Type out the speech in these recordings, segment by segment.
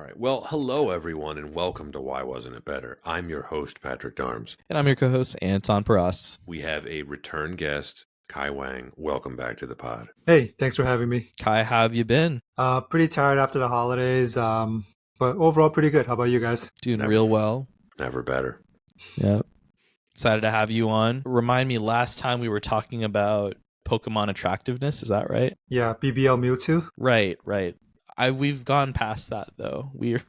All right. Well, hello, everyone, and welcome to Why Wasn't It Better? I'm your host, Patrick Darms. And I'm your co-host, Anton Paras. We have a return guest, Kai Wang. Welcome back to the pod. Hey, thanks for having me. Kai, how have you been? Pretty tired after the holidays, but overall pretty good. How about you guys? Doing real well. Never better. Yeah. Excited to have you on. Remind me, last time we were talking about Pokemon attractiveness, is that right? Yeah, BBL Mewtwo. Right. We've gone past that though. We've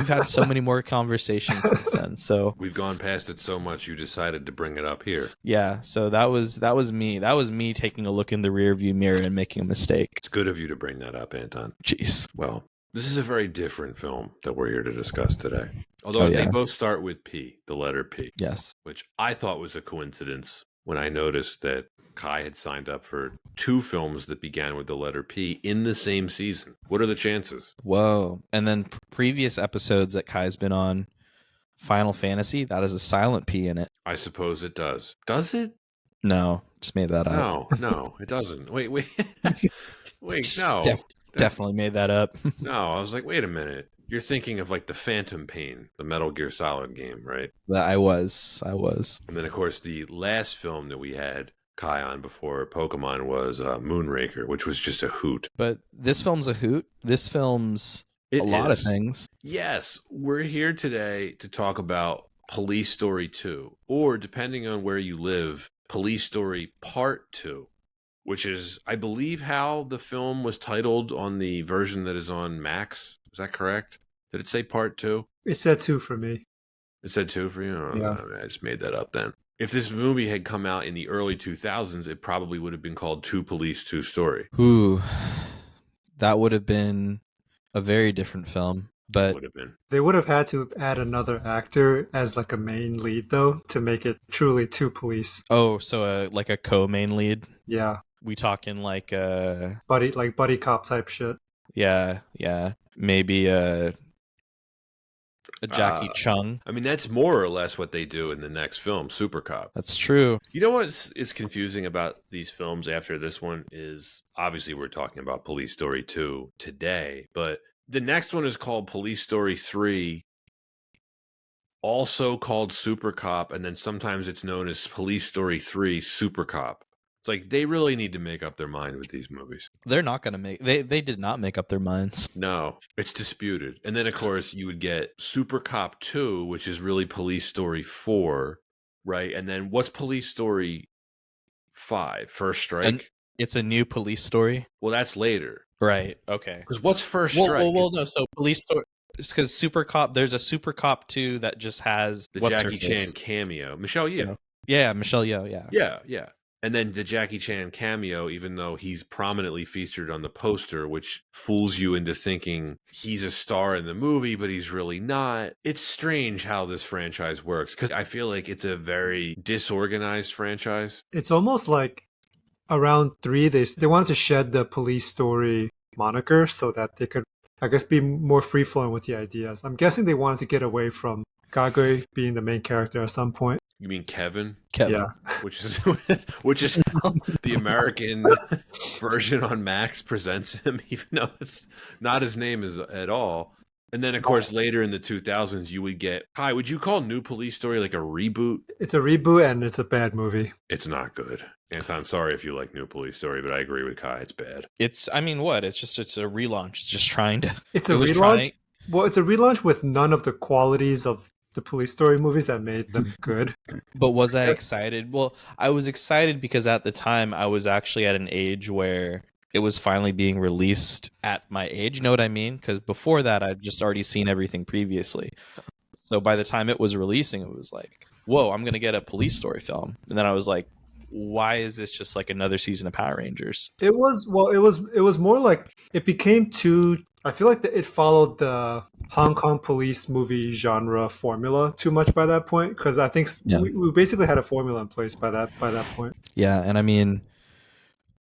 had so many more conversations since then. So we've gone past it so much you decided to bring it up here. Yeah, so that was me. That was me taking a look in the rearview mirror and making a mistake. It's good of you to bring that up, Anton. Jeez. Well, this is a very different film that we're here to discuss today. Although they both start with P, the letter P. Yes. Which I thought was a coincidence when I noticed that Kai had signed up for 2 films that began with the letter P in the same season. What are the chances? Whoa. And then previous episodes that Kai's been on, Final Fantasy, that has a silent P in it. I suppose it does. Does it? No, just made that up. No, it doesn't. Wait. Wait, no. Definitely made that up. No, I was like, wait a minute. You're thinking of like the Phantom Pain, the Metal Gear Solid game, right? I was. And then, of course, the last film that we had Kai on before Pokemon was Moonraker, which was just a hoot. But this film's a hoot. This film's a lot of things. Yes, we're here today to talk about Police Story 2, or depending on where you live, Police Story Part 2, which is, I believe, how the film was titled on the version that is on Max. Is that correct? Did it say Part 2? It said 2 for me. It said 2 for you? Oh, yeah. I just made that up then. If this movie had come out in the early 2000s, it probably would have been called Two Police, Two Story. Ooh, that would have been a very different film. But they would have had to add another actor as like a main lead, though, to make it truly Two Police. Oh, so like a co-main lead? Yeah. We talking like buddy cop type shit. Yeah. Maybe a Jackie Chung. I mean, that's more or less what they do in the next film, Super Cop. That's true. You know what is confusing about these films after this one is, obviously we're talking about Police Story 2 today, but the next one is called Police Story 3, also called Super Cop, and then sometimes it's known as Police Story 3 Super Cop. It's like they really need to make up their mind with these movies. They're not going to make... They did not make up their minds. No, it's disputed. And then, of course, you would get Super Cop 2, which is really Police Story 4, right? And then what's Police Story 5? First Strike? And it's a new Police Story? Well, that's later. Right, okay. Because what's First Strike? Well, no, so Police Story... Because Super Cop... There's a Super Cop 2 that just has... The Jackie Chan cameo. Michelle Yeoh. Yeah, Michelle Yeoh, Yeah. And then the Jackie Chan cameo, even though he's prominently featured on the poster, which fools you into thinking he's a star in the movie, but he's really not. It's strange how this franchise works, because I feel like it's a very disorganized franchise. It's almost like around 3, they wanted to shed the Police Story moniker so that they could, I guess, be more free-flowing with the ideas. I'm guessing they wanted to get away from Kagure being the main character at some point. You mean Kevin? Yeah. Which is how the American version on Max presents him, even though it's not his name at all. And then, of course, later in the 2000s, you would get... Kai, would you call New Police Story like a reboot? It's a reboot, and it's a bad movie. It's not good. Anton, sorry if you like New Police Story, but I agree with Kai. It's bad. It's a relaunch. It's just trying to... It's a relaunch? Well, it's a relaunch with none of the qualities of the Police Story movies that made them good. But was I excited? Well, I was excited because at the time I was actually at an age where it was finally being released at my age. You know what I mean? Because before that, I'd just already seen everything previously. So by the time it was releasing, it was like, whoa, I'm going to get a Police Story film. And then I was like, why is this just like another season of Power Rangers? It was more like it became too... I feel like it followed the Hong Kong police movie genre formula too much by that point, because I think we basically had a formula in place by that point. Yeah, and I mean,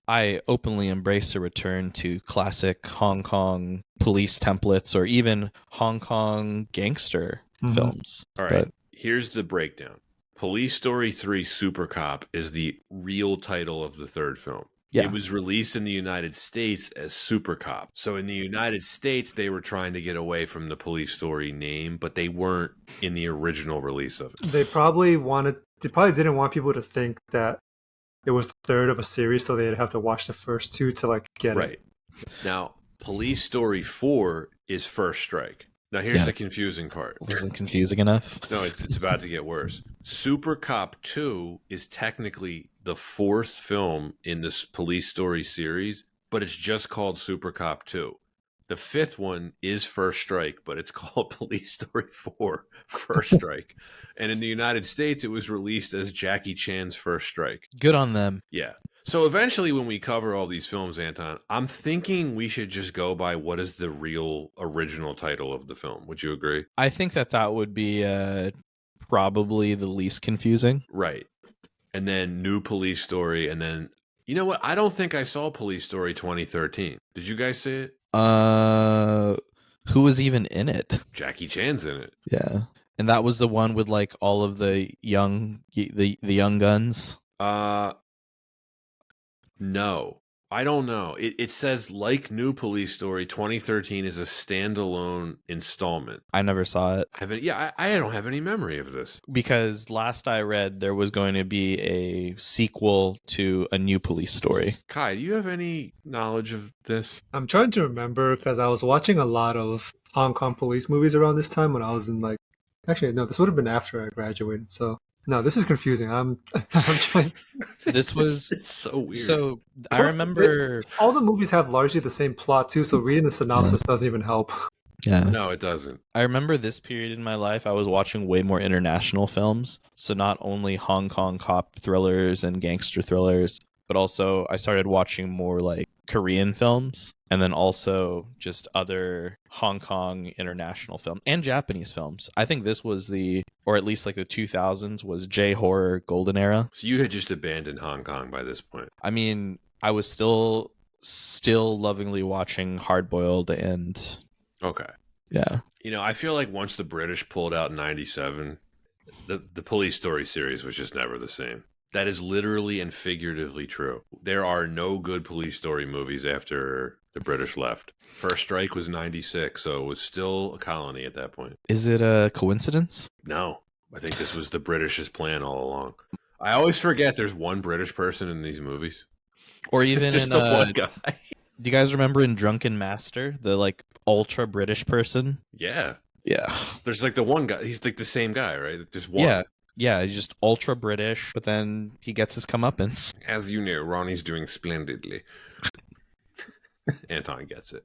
I openly embrace a return to classic Hong Kong police templates or even Hong Kong gangster films. All right, here's the breakdown. Police Story 3 Super Cop is the real title of the third film. Yeah. It was released in the United States as Super Cop. So in the United States, they were trying to get away from the Police Story name, but they weren't in the original release of it. They probably didn't want people to think that it was the third of a series, so they'd have to watch the first two to like get Right. it. Now, Police Story 4 is First Strike. Now, here's the confusing part. Wasn't confusing enough. No, it's about to get worse. Super Cop 2 is technically the fourth film in this Police Story series, but it's just called Super Cop 2. The fifth one is First Strike, but it's called Police Story 4, First Strike. And in the United States, it was released as Jackie Chan's First Strike. Good on them. Yeah. So eventually when we cover all these films, Anton, I'm thinking we should just go by what is the real original title of the film. Would you agree? I think that would be probably the least confusing. Right. And then New Police Story. And then, you know what? I don't think I saw Police Story 2013. Did you guys see it? Who was even in it? Jackie Chan's in it. Yeah. And that was the one with like all of the young guns. No, I don't know. It says like New Police Story 2013 is a standalone installment. I never saw it. I don't have any memory of this. Because last I read, there was going to be a sequel to A New Police Story. Kai, do you have any knowledge of this? I'm trying to remember because I was watching a lot of Hong Kong police movies around this time when I was in like, actually no, this would have been after I graduated. So no, this is confusing. I'm trying. This was It's so weird. so. I remember all the movies have largely the same plot too, so reading the synopsis doesn't even help. Yeah. No, it doesn't. I remember this period in my life, I was watching way more international films. So not only Hong Kong cop thrillers and gangster thrillers, but also I started watching more like Korean films and then also just other Hong Kong international film and Japanese films. I think this was or at least like the 2000s was J-horror golden era. So you had just abandoned Hong Kong by this point. I mean, I was still lovingly watching Hard Boiled and Okay. yeah. You know, I feel like once the British pulled out in 97, the Police Story series was just never the same. That is literally and figuratively true. There are no good Police Story movies after the British left. First Strike was 96, so it was still a colony at that point. Is it a coincidence? No, I think this was the British's plan all along. I always forget there's one British person in these movies. Or even Just in the one guy. do you guys remember in Drunken Master, the like ultra British person? Yeah. Yeah. There's like the one guy. He's like the same guy, right? There's one. Yeah. Yeah, he's just ultra British, but then he gets his comeuppance. As you know, Ronnie's doing splendidly. Anton gets it.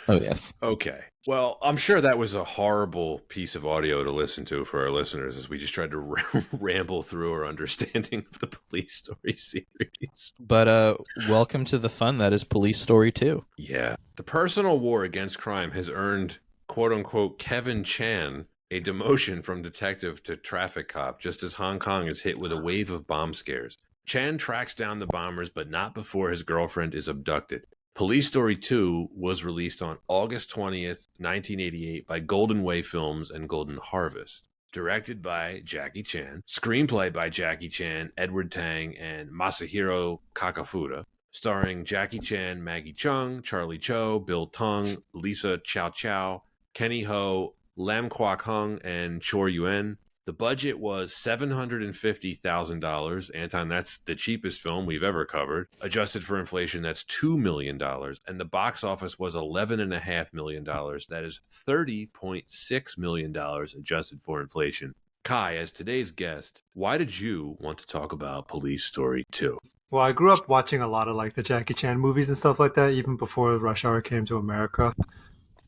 Oh, yes. Okay. Well, I'm sure that was a horrible piece of audio to listen to for our listeners as we just tried to ramble through our understanding of the Police Story series. But welcome to the fun that is Police Story 2. Yeah. The personal war against crime has earned, quote-unquote, Kevin Chan a demotion from detective to traffic cop just as Hong Kong is hit with a wave of bomb scares. Chan tracks down the bombers, but not before his girlfriend is abducted. Police Story 2 was released on August 20th, 1988 by Golden Way Films and Golden Harvest. Directed by Jackie Chan. Screenplay by Jackie Chan, Edward Tang, and Masahiro Kakafuda. Starring Jackie Chan, Maggie Chung, Charlie Cho, Bill Tung, Lisa Chow Chow, Kenny Ho, Lam Kwok Hung, and Chor Yuen. The budget was $750,000. Anton, that's the cheapest film we've ever covered. Adjusted for inflation, that's $2 million. And the box office was $11.5 million. That is $30.6 million adjusted for inflation. Kai, as today's guest, why did you want to talk about Police Story 2? Well, I grew up watching a lot of like the Jackie Chan movies and stuff like that, even before Rush Hour came to America.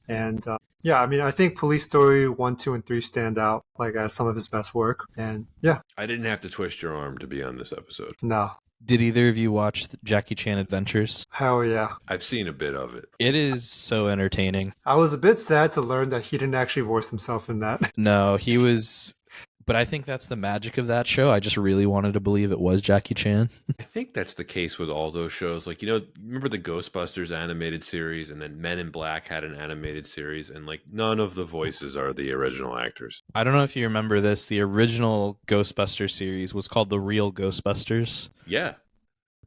And yeah, I mean, I think Police Story 1, 2, and 3 stand out like as some of his best work. And yeah. I didn't have to twist your arm to be on this episode. No. Did either of you watch Jackie Chan Adventures? Hell yeah. I've seen a bit of it. It is so entertaining. I was a bit sad to learn that he didn't actually voice himself in that. No, he was... But I think that's the magic of that show. I just really wanted to believe it was Jackie Chan. I think that's the case with all those shows. Like, you know, remember the Ghostbusters animated series, and then Men in Black had an animated series, and like none of the voices are the original actors. I don't know if you remember this. The original Ghostbusters series was called The Real Ghostbusters. Yeah.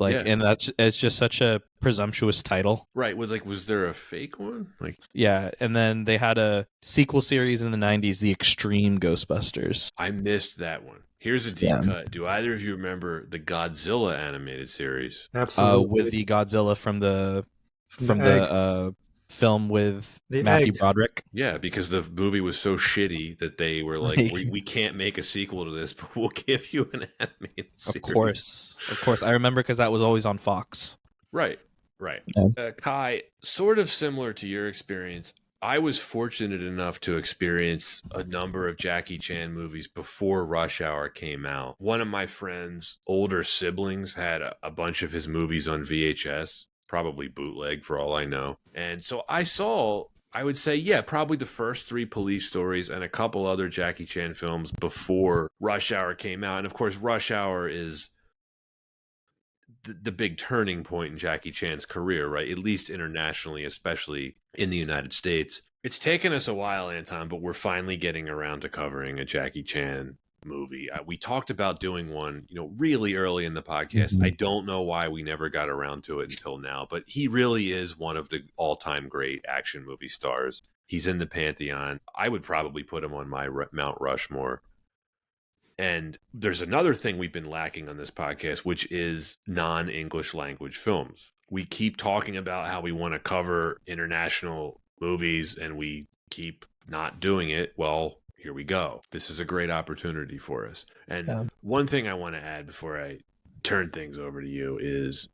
Like, Yeah. and it's just such a presumptuous title. Right. Was there a fake one? Like, Yeah, and then they had a sequel series in the 90s, The Extreme Ghostbusters. I missed that one. Here's a deep Yeah. cut. Do either of you remember the Godzilla animated series? Absolutely. With the Godzilla from the From the egg. film with The Matthew egg. Broderick. Yeah, because the movie was so shitty that they were like, we can't make a sequel to this, but we'll give you an animated series. Of course. I remember because that was always on Fox. Right, right. Yeah. Kai, sort of similar to your experience, I was fortunate enough to experience a number of Jackie Chan movies before Rush Hour came out. One of my friend's older siblings had a bunch of his movies on VHS, probably bootleg for all I know. And so I would say, yeah, probably the first 3 Police Stories and a couple other Jackie Chan films before Rush Hour came out. And of course, Rush Hour is the big turning point in Jackie Chan's career, right? At least internationally, especially in the United States. It's taken us a while, Anton, but we're finally getting around to covering a Jackie Chan movie. We talked about doing one, really early in the podcast. Mhm. I don't know why we never got around to it until now, but he really is one of the all-time great action movie stars. He's in the pantheon. I would probably put him on my Mount Rushmore. And there's another thing we've been lacking on this podcast, which is non-English language films. We keep talking about how we want to cover international movies and we keep not doing it. Well, here we go. This is a great opportunity for us. And one thing I want to add before I turn things over to you is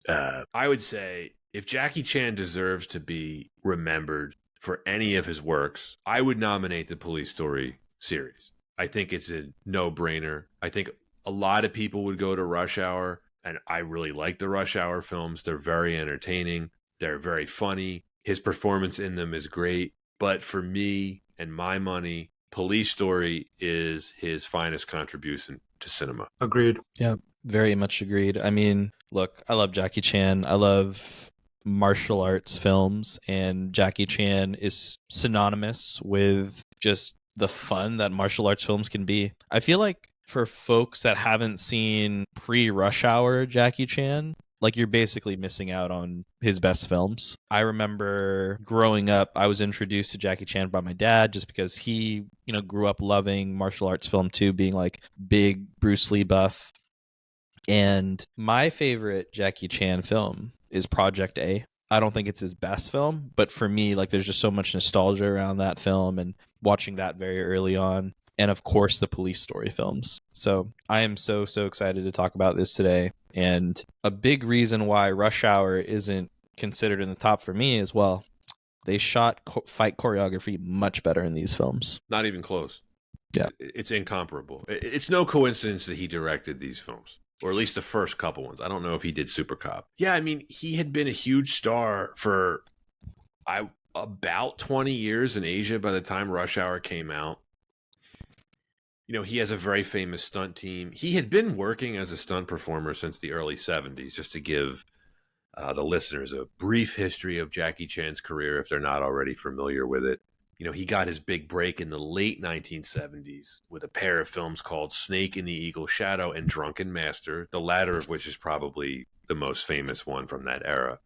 I would say if Jackie Chan deserves to be remembered for any of his works, I would nominate the Police Story series. I think it's a no-brainer. I think a lot of people would go to Rush Hour, and I really like the Rush Hour films. They're very entertaining. They're very funny. His performance in them is great. But for me and my money, Police Story is his finest contribution to cinema. Agreed. Yeah, very much agreed. I mean, look, I love Jackie Chan. I love martial arts films, and Jackie Chan is synonymous with just the fun that martial arts films can be. I feel like for folks that haven't seen pre-Rush Hour Jackie Chan, like you're basically missing out on his best films. I remember growing up, I was introduced to Jackie Chan by my dad just because he, grew up loving martial arts film too, being like big Bruce Lee buff. And my favorite Jackie Chan film is Project A. I don't think it's his best film, but for me, like there's just so much nostalgia around that film and watching that very early on. And of course, the Police Story films. So I am so excited to talk about this today. And a big reason why Rush Hour isn't considered in the top for me is, well, they shot fight choreography much better in these films. Not even close. Yeah. It's incomparable. It's no coincidence that he directed these films. Or at least the first couple ones. I don't know if he did Super Cop. Yeah, I mean, he had been a huge star for about 20 years in Asia by the time Rush Hour came out. He has a very famous stunt team. He had been working as a stunt performer since the early 70s, just to give the listeners a brief history of Jackie Chan's career if they're not already familiar with it. He got his big break in the late 1970s with a pair of films called Snake in the Eagle Shadow and Drunken Master, the latter of which is probably the most famous one from that era.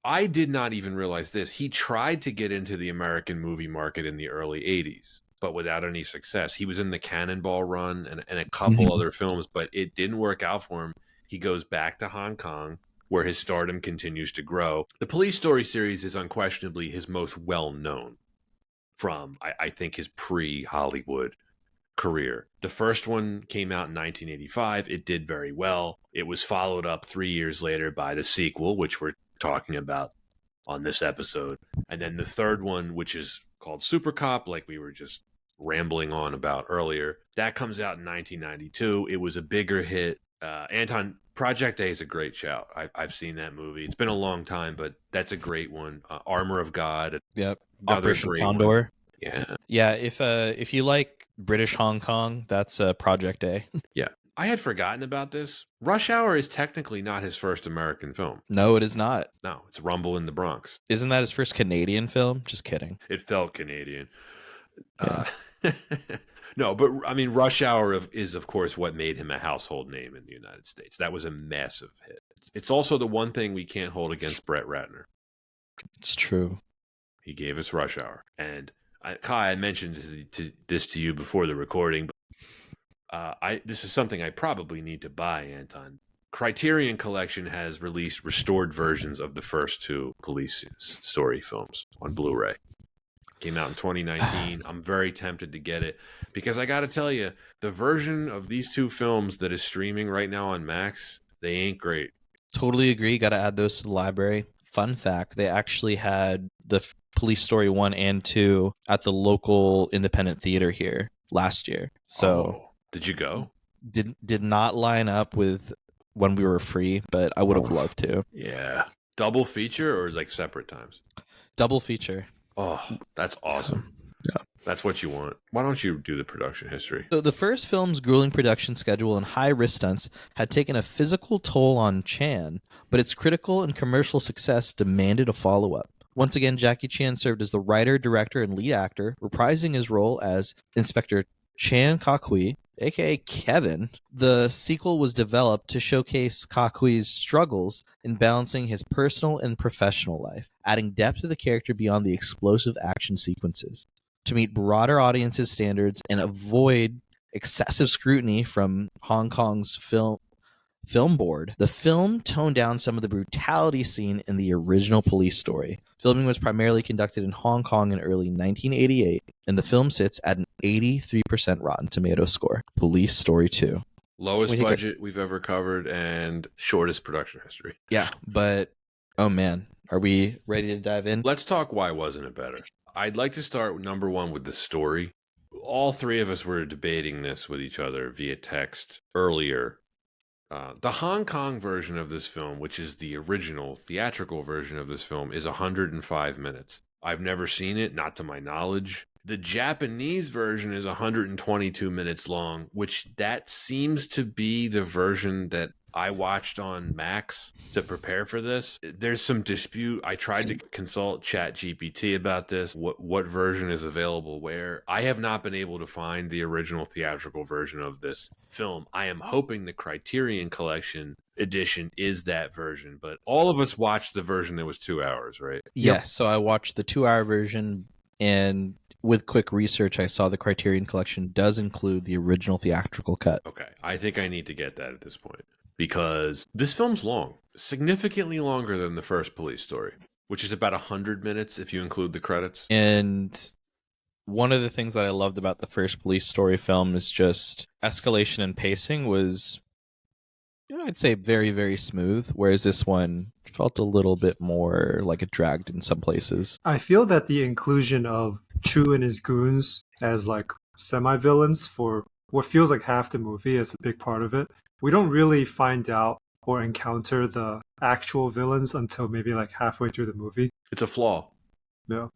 I did not even realize this. He tried to get into the American movie market in the early 80s, but without any success. He was in the Cannonball Run and a couple other films, but it didn't work out for him. He goes back to Hong Kong, where his stardom continues to grow. The Police Story series is unquestionably his most well-known from, I think, his pre-Hollywood career. The first one came out in 1985. It did very well. It was followed up 3 years later by the sequel, which we're talking about on this episode. And then the third one, which is called Super Cop, like we were just rambling on about earlier, that comes out in 1992. It was a bigger hit. Anton, Project A is a great shout. I've seen that movie. It's been a long time, but that's a great one. Armor of God. Yep. Another Operation great Condor. one. Yeah. Yeah, if you like British Hong Kong, that's Project A. Yeah. I had forgotten about this. Rush Hour is technically not his first American film. No, it is not. No, it's Rumble in the Bronx. Isn't that his first Canadian film? Just kidding. It felt Canadian. Yeah. No, but I mean, Rush Hour is, of course, what made him a household name in the United States. That was a massive hit. It's also the one thing we can't hold against Brett Ratner. It's true. He gave us Rush Hour. And Kai, I mentioned this to you before the recording, but this is something I probably need to buy, Anton. Criterion Collection has released restored versions of the first two Police Story films on Blu-ray. Came out in 2019. I'm very tempted to get it because I got to tell you, the version of these two films that is streaming right now on Max, they ain't great. Totally agree. Got to add those to the library. Fun fact, they actually had the Police Story 1 and 2 at the local independent theater here last year. So did you go? Did not line up with when we were free, but I would have loved to. Yeah. Double feature or like separate times? Double feature. Oh, that's awesome. Yeah. That's what you want. Why don't you do the production history? So the first film's grueling production schedule and high-risk stunts had taken a physical toll on Chan, but its critical and commercial success demanded a follow-up. Once again, Jackie Chan served as the writer, director, and lead actor, reprising his role as Inspector Chan Kakui, aka Kevin. The sequel was developed to showcase Kakui's struggles in balancing his personal and professional life, adding depth to the character beyond the explosive action sequences. To meet broader audiences' standards and avoid excessive scrutiny from Hong Kong's film board, the film toned down some of the brutality seen in the original Police Story. Filming was primarily conducted in Hong Kong in early 1988, and the film sits at an 83% Rotten Tomatoes score. Police Story 2. Lowest budget we've ever covered and shortest production history. Yeah, but, oh man, are we ready to dive in? Let's talk why wasn't it better. I'd like to start, number one, with the story. All three of us were debating this with each other via text earlier. The Hong Kong version of this film, which is the original theatrical version of this film, is 105 minutes. I've never seen it, not to my knowledge. The Japanese version is 122 minutes long, which that seems to be the version that I watched on Max to prepare for this. There's some dispute. I tried to consult ChatGPT about this. What version is available where? I have not been able to find the original theatrical version of this film. I am hoping the Criterion Collection edition is that version, but all of us watched the version that was 2 hours, right? Yes, so I watched the 2-hour version, and with quick research, I saw the Criterion Collection does include the original theatrical cut. Okay, I think I need to get that at this point. Because this film's long, significantly longer than the first Police Story, which is about 100 minutes if you include the credits. And one of the things that I loved about the first Police Story film is just escalation and pacing was, I'd say very, very smooth, whereas this one felt a little bit more like it dragged in some places. I feel that the inclusion of Chu and his goons as like semi-villains for what feels like half the movie is a big part of it. We don't really find out or encounter the actual villains until maybe like halfway through the movie. It's a flaw. Yeah.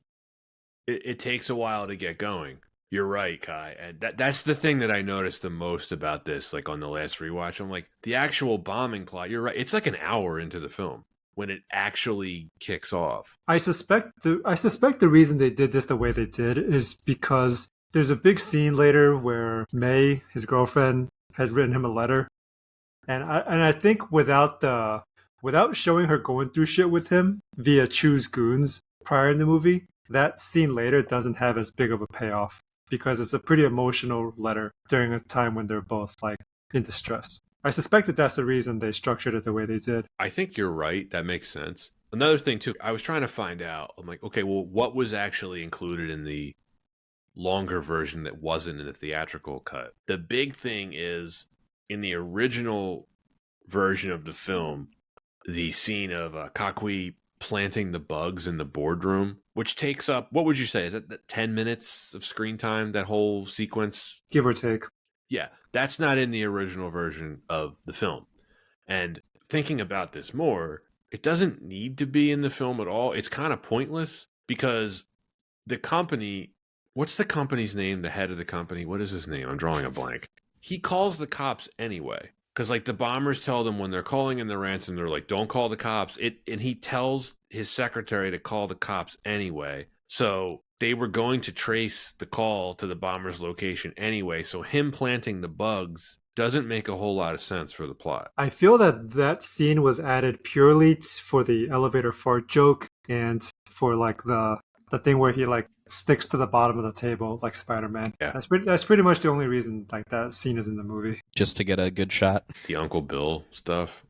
It takes a while to get going. You're right, Kai. And that's the thing that I noticed the most about this, like on the last rewatch. I'm like, the actual bombing plot, you're right. It's like an hour into the film when it actually kicks off. I suspect the reason they did this the way they did is because there's a big scene later where May, his girlfriend, had written him a letter. And I think without showing her going through shit with him via Chu's goons prior in the movie, that scene later doesn't have as big of a payoff because it's a pretty emotional letter during a time when they're both like in distress. I suspect that that's the reason they structured it the way they did. I think you're right. That makes sense. Another thing too, I was trying to find out. I'm like, okay, well, what was actually included in the longer version that wasn't in the theatrical cut? The big thing is, in the original version of the film, the scene of Kakui planting the bugs in the boardroom, which takes up, what would you say, is that 10 minutes of screen time, that whole sequence? Give or take. Yeah, that's not in the original version of the film. And thinking about this more, it doesn't need to be in the film at all. It's kind of pointless because the company, what's the company's name? The head of the company, what is his name? I'm drawing a blank. He calls the cops anyway. Because, like, the bombers tell them when they're calling in the ransom, they're like, don't call the cops. And he tells his secretary to call the cops anyway. So they were going to trace the call to the bomber's location anyway. So him planting the bugs doesn't make a whole lot of sense for the plot. I feel that scene was added purely for the elevator fart joke and for like the thing where he like sticks to the bottom of the table like Spider-Man. Yeah. That's pretty much the only reason like that scene is in the movie. Just to get a good shot. The Uncle Bill stuff.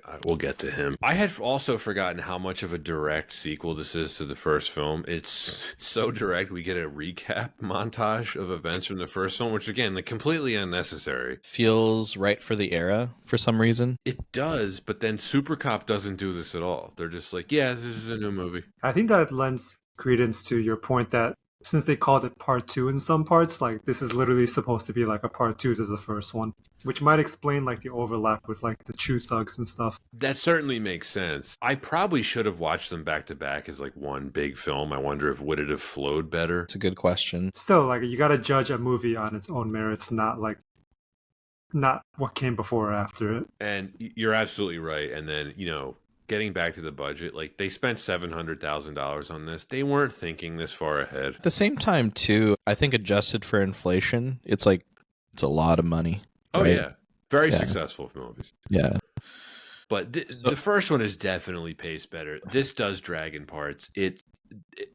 God, we'll get to him. I had also forgotten how much of a direct sequel this is to the first film. It's so direct. We get a recap montage of events from the first film, which again, like completely unnecessary. Feels right for the era for some reason. It does, but then Super Cop doesn't do this at all. They're just like, yeah, this is a new movie. I think that lends credence to your point that since they called it part 2 in some parts, like this is literally supposed to be like a part 2 to the first one, which might explain like the overlap with like the Chew Thugs and stuff. That certainly makes sense. I probably should have watched them back to back as like one big film. I wonder if would it have flowed better. It's a good question. Still, like you got to judge a movie on its own merits, not what came before or after it. And you're absolutely right. And then, getting back to the budget, like they spent $700,000 on this. They weren't thinking this far ahead. At the same time, too, I think adjusted for inflation, it's a lot of money. Oh, right? yeah. Very successful movies. Yeah. But the first one is definitely paced better. This does drag in parts.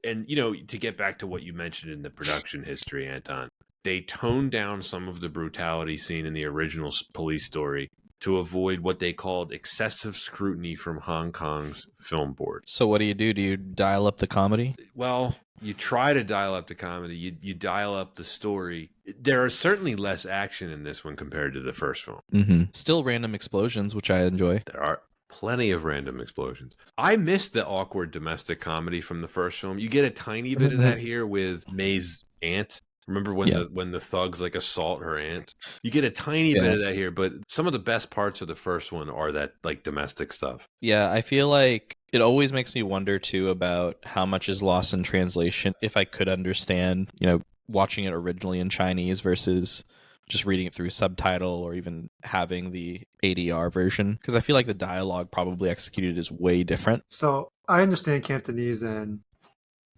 And to get back to what you mentioned in the production history, Anton, they toned down some of the brutality seen in the original Police Story to avoid what they called excessive scrutiny from Hong Kong's film board. So what do? Do you dial up the comedy? Well, you try to dial up the comedy. You dial up the story. There are certainly less action in this one compared to the first film. Mm-hmm. Still random explosions, which I enjoy. There are plenty of random explosions. I missed the awkward domestic comedy from the first film. You get a tiny bit of that here with May's aunt. Remember when the thugs like assault her aunt? You get a tiny bit of that here, but some of the best parts of the first one are that like domestic stuff. Yeah, I feel like it always makes me wonder too about how much is lost in translation. If I could understand, watching it originally in Chinese versus just reading it through subtitle or even having the ADR version, because I feel like the dialogue probably executed is way different. So I understand Cantonese, and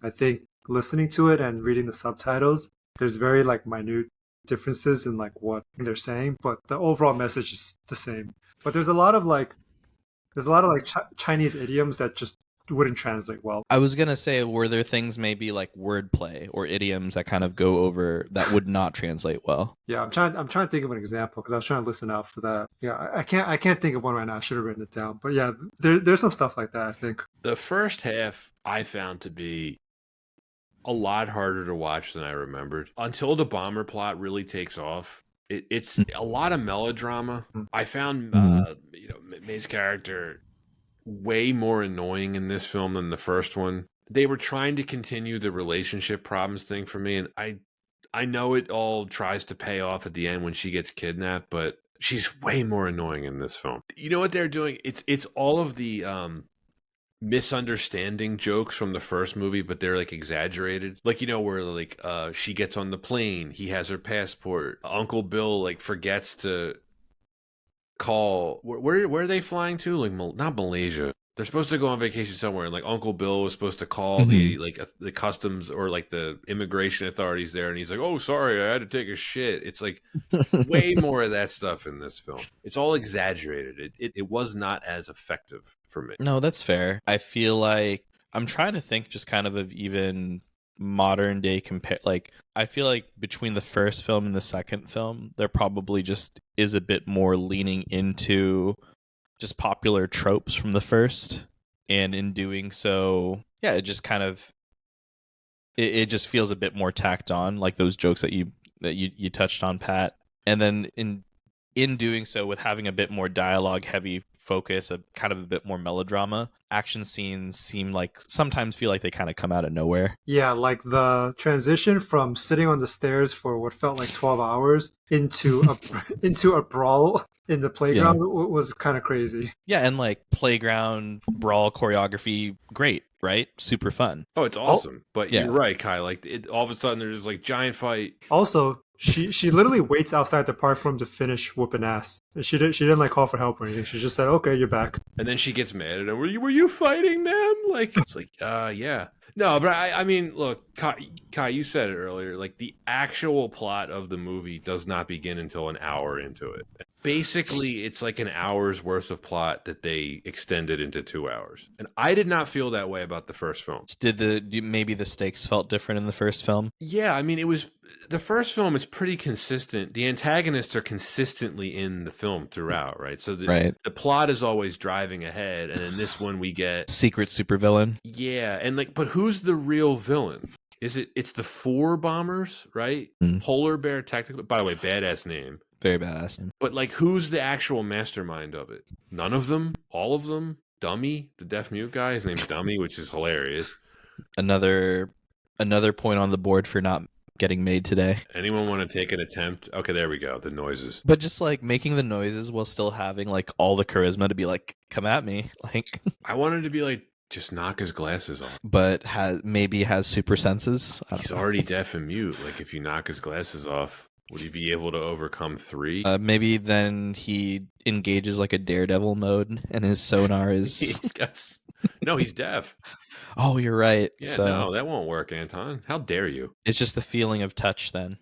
I think listening to it and reading the subtitles, there's very like minute differences in like what they're saying, but the overall message is the same. But there's a lot of Chinese idioms that just wouldn't translate well. I was gonna say, were there things maybe like wordplay or idioms that kind of go over that would not translate well? Yeah, I'm trying to think of an example because I was trying to listen out for that. Yeah, I can't think of one right now. I should have written it down. But yeah, there's some stuff like that, I think. The first half I found to be a lot harder to watch than I remembered. Until the bomber plot really takes off, it's a lot of melodrama. I found May's character way more annoying in this film than the first one. They were trying to continue the relationship problems thing for me, and I know it all tries to pay off at the end when she gets kidnapped, but she's way more annoying in this film. You know what they're doing? It's all of the misunderstanding jokes from the first movie, but they're like exaggerated. Like, where like she gets on the plane, he has her passport, Uncle Bill like forgets to call where are they flying to? Like not Malaysia. They're supposed to go on vacation somewhere, and like Uncle Bill was supposed to call the customs or like the immigration authorities there, and he's like, "Oh, sorry, I had to take a shit." It's like way more of that stuff in this film. It's all exaggerated. It was not as effective for me. No, that's fair. I feel like I'm trying to think just kind of even modern day compare. Like I feel like between the first film and the second film, there probably just is a bit more leaning into just popular tropes from the first, and in doing so, yeah, it just kind of it just feels a bit more tacked on, like those jokes that you touched on, Pat. And then in doing so, with having a bit more dialogue heavy focus, a kind of a bit more melodrama, action scenes sometimes feel like they kind of come out of nowhere. Yeah, like the transition from sitting on the stairs for what felt like 12 hours into a brawl in the playground was kind of crazy. Yeah, and like playground brawl choreography, great, right? Super fun. Oh, it's awesome. But you're right, Kai. Like all of a sudden there's like giant fight. Also, she literally waits outside the park for him to finish whooping ass. She didn't like call for help or anything. She just said, "Okay, you're back." And then she gets mad at him. Were you fighting them? Like it's like, yeah. No, but I mean, look, Kai, you said it earlier. Like the actual plot of the movie does not begin until an hour into it. Basically, it's like an hour's worth of plot that they extended into 2 hours. And I did not feel that way about the first film. Maybe the stakes felt different in the first film? Yeah, I mean, it was the first film is pretty consistent. The antagonists are consistently in the film throughout, right? So Right. the plot is always driving ahead, and in this one we get Secret supervillain. yeah, and like, but who's the real villain? It's the four bombers, right? Mm. Polar Bear, technically. By the way, badass name. Very badass. But like, who's the actual mastermind of it? None of them? All of them? Dummy, the deaf mute guy. His name's Dummy, which is hilarious. Another point on the board for not getting made today. Anyone want to take an attempt? Okay, there we go. The noises. But just like making the noises while still having like all the charisma to be like, come at me, like. I wanted to be like, just knock his glasses off. But has super senses. He's already deaf and mute. Like, if you knock his glasses off, would he be able to overcome 3? Maybe then he engages like a daredevil mode, and his sonar is. Yes. No, he's deaf. Oh, you're right. Yeah, so no, that won't work, Anton. How dare you? it's just the feeling of touch then.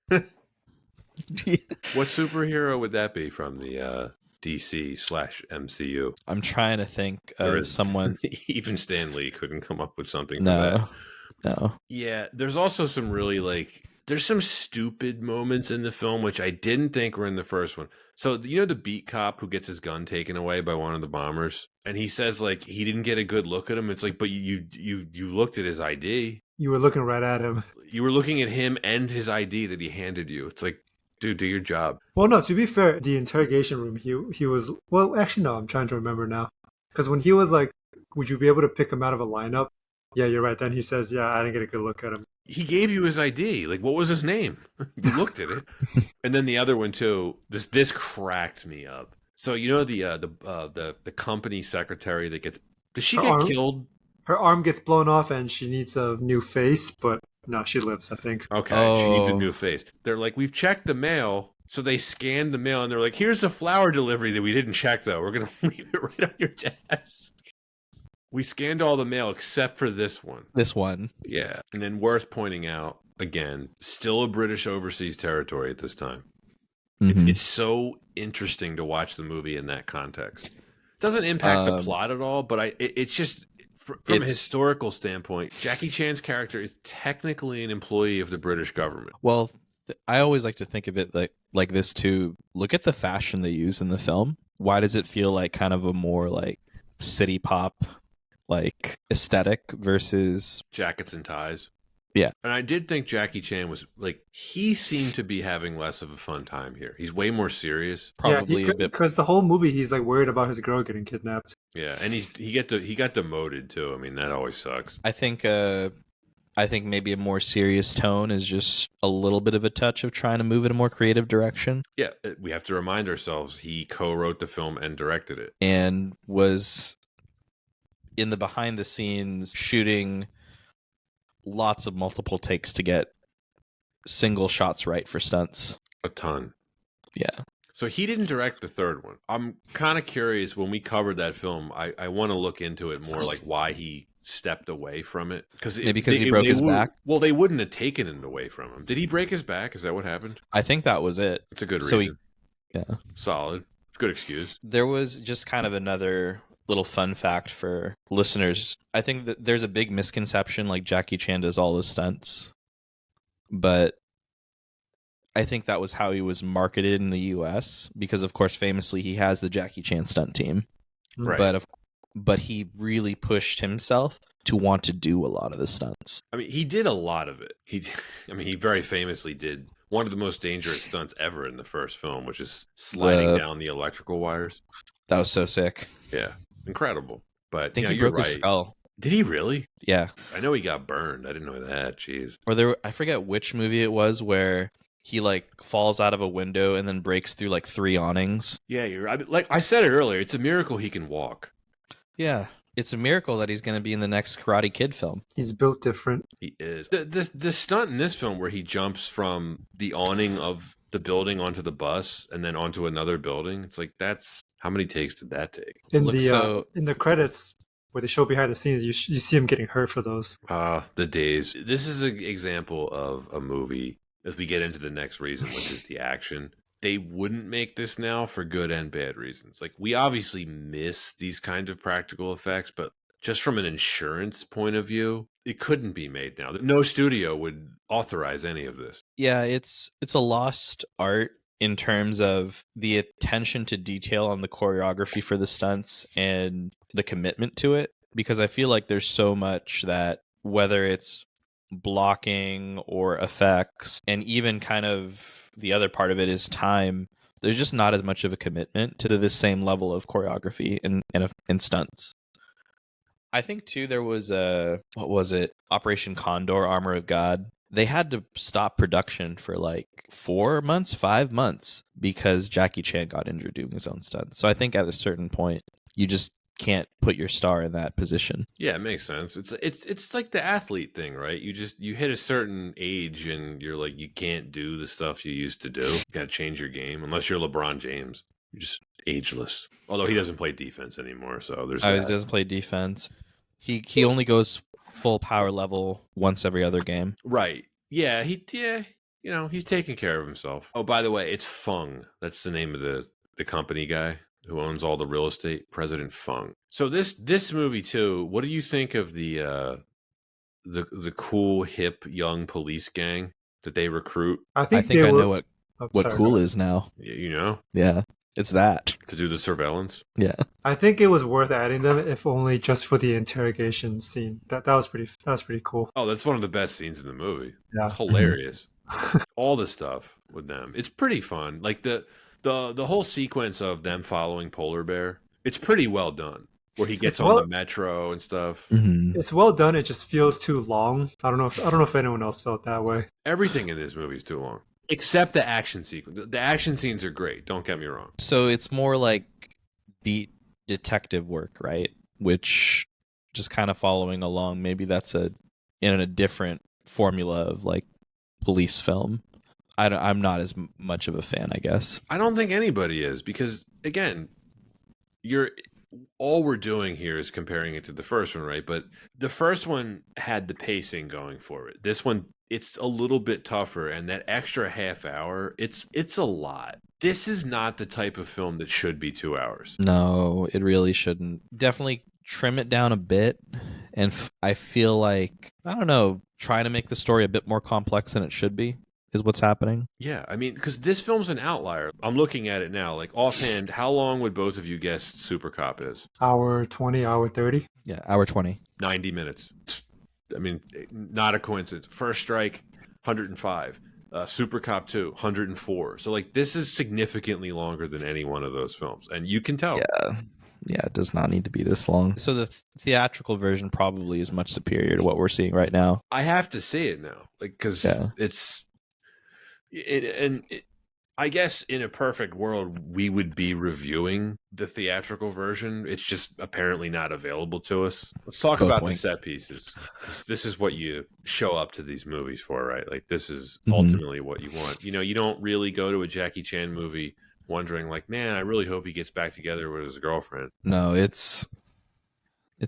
What superhero would that be from the DC/MCU? I'm trying to think There of is- someone. Even Stan Lee couldn't come up with something for No, that. no. Yeah, there's also some really there's some stupid moments in the film which I didn't think were in the first one. So you know the beat cop who gets his gun taken away by one of the bombers, and he says like he didn't get a good look at him. It's like, but you looked at his ID. You were looking right at him. You were looking at him and his ID that he handed you. It's like, dude, do your job. Well, no. To be fair, the interrogation room, he was. Well, actually, no. I'm trying to remember now. Because when he was like, "Would you be able to pick him out of a lineup?" Yeah, you're right. Then he says, "Yeah, I didn't get a good look at him." He gave you his ID. Like, what was his name? You looked at it. And then the other one too. This cracked me up. So you know the company secretary that gets. Does she get killed? Her arm gets blown off, and she needs a new face. But no, she lives, I think. Okay, she needs a Oh. new face. They're like, we've checked the mail. So they scanned the mail, and they're like, here's a flower delivery that we didn't check, though. We're going to leave it right on your desk. We scanned all the mail except for this one. This one. Yeah. And then worth pointing out, again, still a British overseas territory at this time. Mhm. It's so interesting to watch the movie in that context. Doesn't impact the plot at all, but it's just, from a historical standpoint, Jackie Chan's character is technically an employee of the British government. Well, I always like to think of it like this too. Look at the fashion they use in the film. Why does it feel like kind of a more like city pop like aesthetic versus Jackets and ties. Yeah. And I did think Jackie Chan was like, he seemed to be having less of a fun time here. He's way more serious. probably a bit. Because the whole movie, he's like worried about his girl getting kidnapped. Yeah, and he got demoted too. I mean, that always sucks. I think maybe a more serious tone is just a little bit of a touch of trying to move in a more creative direction, Yeah, we have to remind ourselves he co-wrote the film and directed it. and was in the behind the scenes shooting lots of multiple takes to get single shots right for stunts. A ton. Yeah. So he didn't direct the third one. I'm kind of curious, when we covered that film, I want to look into it more, like why he stepped away from it. Maybe because he broke his back? Well, they wouldn't have taken it away from him. Did he break his back? Is that what happened? I think that was it. It's a good So reason. Yeah. Solid. Good excuse. There was just kind of another little fun fact for listeners. I think that there's a big misconception like Jackie Chan does all his stunts, but I think that was how he was marketed in the US because, of course, famously he has the Jackie Chan stunt team. Right. But he really pushed himself to want to do a lot of the stunts. I mean, he did a lot of it. He very famously did one of the most dangerous stunts ever in the first film, which is sliding down the electrical wires. That was so sick. Yeah, incredible. But I think he you're broke his right. skull. Did he really? Yeah. I know he got burned. I didn't know that. Jeez. Or I forget which movie it was where he like falls out of a window and then breaks through like 3 awnings. Yeah, like I said it earlier. It's a miracle he can walk. Yeah. It's a miracle that he's going to be in the next Karate Kid film. He's built different. He is. The stunt in this film where he jumps from the awning of the building onto the bus and then onto another building. It's like, that's how many takes did that take? In the credits where they show behind the scenes, you see him getting hurt for those. The days. This is an example of a movie, as we get into the next reason, which is the action. They wouldn't make this now for good and bad reasons. Like, we obviously miss these kind of practical effects, but just from an insurance point of view, it couldn't be made now. No studio would authorize any of this. Yeah, it's a lost art in terms of the attention to detail on the choreography for the stunts and the commitment to it, because I feel like there's so much that, whether it's blocking or effects, and even kind of the other part of it is time, there's just not as much of a commitment to this same level of choreography and stunts. I think too there was Operation Condor, Armor of God. They had to stop production for like 5 months, because Jackie Chan got injured doing his own stunts. So I think at a certain point, you just can't put your star in that position. Yeah, it makes sense. It's like the athlete thing, right? You hit a certain age and you're like, you can't do the stuff you used to do. You got to change your game, unless you're LeBron James. You're just ageless. Although he doesn't play defense anymore, so there's that. He doesn't play defense. He only goes full power level once every other game. Right. Yeah, he's taking care of himself. Oh, by the way, it's Fung. That's the name of the company guy who owns all the real estate, President Fung. So this movie too, what do you think of the cool, hip, young police gang that they recruit? I think I know what cool is now. Yeah, you know? Yeah. It's that. To do the surveillance? Yeah. I think it was worth adding them, if only just for the interrogation scene. That was pretty cool. Oh, that's one of the best scenes in the movie. Yeah. It's hilarious. All the stuff with them. It's pretty fun. Like the whole sequence of them following Polar Bear, it's pretty well done. Where he gets on the metro and stuff. Mm-hmm. It's well done. It just feels too long. I don't know if anyone else felt that way. Everything in this movie is too long. Except the action sequence. The action scenes are great. Don't get me wrong. So it's more like beat detective work, right? Which, just kind of following along, maybe that's in a different formula of like police film. I'm not as much of a fan, I guess. I don't think anybody is, because again, all we're doing here is comparing it to the first one, right? But the first one had the pacing going for it. This one, it's a little bit tougher, and that extra half hour, it's a lot. This is not the type of film that should be 2 hours. No, it really shouldn't. Definitely trim it down a bit, and I feel like, I don't know, trying to make the story a bit more complex than it should be is what's happening. Yeah, I mean, because this film's an outlier. I'm looking at it now. Like, offhand, how long would both of you guess Super Cop is? Hour 20, hour 30? Yeah, hour 20. 90 minutes. I mean, not a coincidence. First Strike, 105. Super Cop 2, 104. So, like, this is significantly longer than any one of those films. And you can tell. Yeah, it does not need to be this long. So the theatrical version probably is much superior to what we're seeing right now. I have to see it now. Like, because I guess in a perfect world, we would be reviewing the theatrical version. It's just apparently not available to us. Let's talk about the set pieces. This is what you show up to these movies for, right? Like, this is ultimately what you want. You know, you don't really go to a Jackie Chan movie wondering, like, man, I really hope he gets back together with his girlfriend. No, it's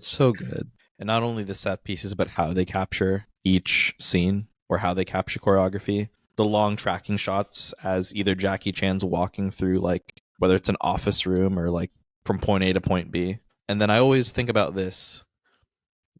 so good. And not only the set pieces, but how they capture each scene, or how they capture choreography. The long tracking shots as either Jackie Chan's walking through, like, whether it's an office room or like from point A to point B. And then I always think about this.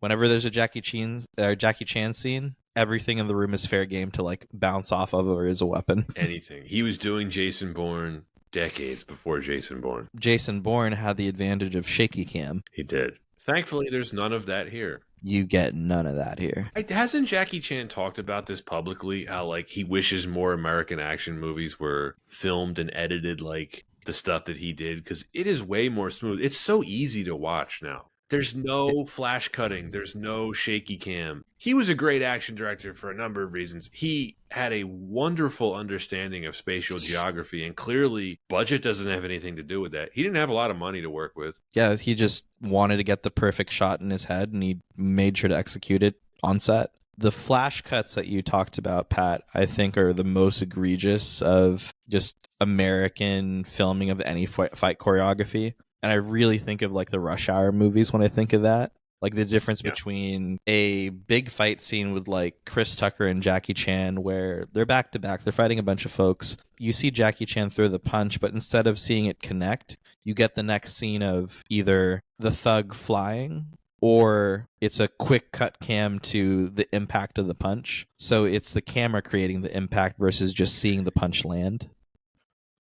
Whenever there's a Jackie Chan scene, everything in the room is fair game to like bounce off of or is a weapon. Anything. He was doing Jason Bourne decades before Jason Bourne. Jason Bourne had the advantage of shaky cam. He did. Thankfully, there's none of that here. You get none of that here. Hasn't Jackie Chan talked about this publicly? How, like, he wishes more American action movies were filmed and edited like the stuff that he did, because it is way more smooth. It's so easy to watch now. There's no flash cutting. There's no shaky cam. He was a great action director for a number of reasons. He had a wonderful understanding of spatial geography, and clearly budget doesn't have anything to do with that. He didn't have a lot of money to work with. Yeah, he just wanted to get the perfect shot in his head, and he made sure to execute it on set. The flash cuts that you talked about, Pat, I think are the most egregious of just American filming of any fight choreography. And I really think of like the Rush Hour movies when I think of that. Like the difference between a big fight scene with like Chris Tucker and Jackie Chan where they're back to back, they're fighting a bunch of folks. You see Jackie Chan throw the punch, but instead of seeing it connect, you get the next scene of either the thug flying or it's a quick cut cam to the impact of the punch. So it's the camera creating the impact versus just seeing the punch land.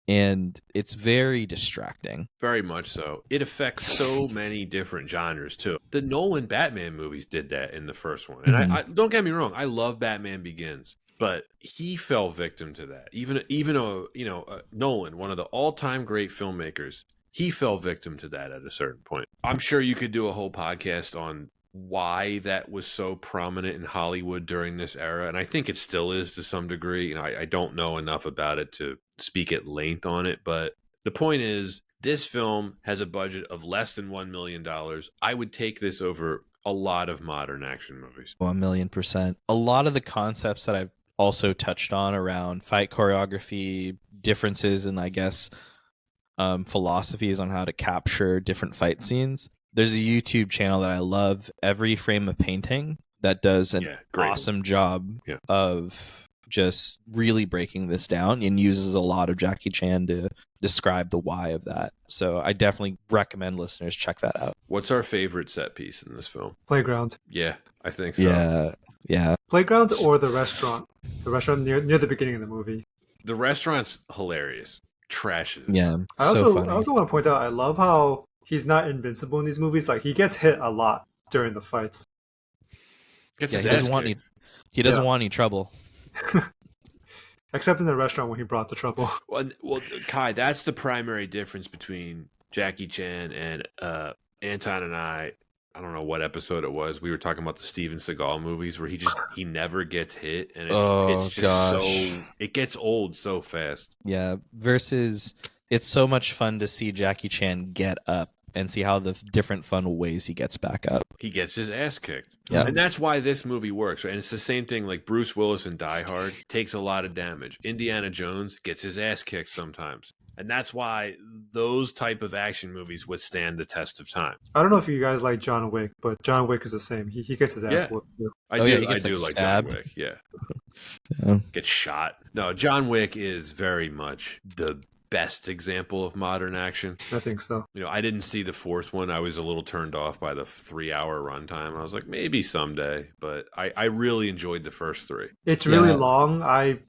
And it's very distracting. Very much so. It affects so many different genres too. The Nolan Batman movies did that in the first one. And I don't get me wrong, I love Batman Begins, but he fell victim to that. Even Nolan, one of the all-time great filmmakers, he fell victim to that at a certain point. I'm sure you could do a whole podcast on why that was so prominent in Hollywood during this era, and I think it still is to some degree. I don't know enough about it to speak at length on it, but the point is, this film has a budget of less than $1 million. I would take this over a lot of modern action movies. 1,000,000%. A lot of the concepts that I've also touched on around fight choreography, differences in, I guess, philosophies on how to capture different fight scenes. There's a YouTube channel that I love, Every Frame of Painting, that does an awesome job of just really breaking this down and uses a lot of Jackie Chan to describe the why of that. So I definitely recommend listeners check that out. What's our favorite set piece in this film? Playground. Yeah, I think so. Yeah. Playground or the restaurant. The restaurant near the beginning of the movie. The restaurant's hilarious. Trashes. Yeah. I also want to point out, I love how he's not invincible in these movies. Like, he gets hit a lot during the fights. He doesn't want any trouble. Except in the restaurant when he brought the trouble. Well, Kai, that's the primary difference between Jackie Chan and Anton and I. I don't know what episode it was. We were talking about the Steven Seagal movies where he never gets hit, and it's just it gets old so fast. Yeah, versus it's so much fun to see Jackie Chan get up and see how the different fun ways he gets back up. He gets his ass kicked. Yeah. And that's why this movie works. Right? And it's the same thing like Bruce Willis in Die Hard takes a lot of damage. Indiana Jones gets his ass kicked sometimes. And that's why those type of action movies withstand the test of time. I don't know if you guys like John Wick, but John Wick is the same. He gets his ass whooped too. I do like John Wick. Yeah. Gets shot. No, John Wick is very much the best example of modern action. I think so. I didn't see the fourth one. I was a little turned off by the 3-hour runtime. I was like, maybe someday, but I really enjoyed the first three. It's really long. I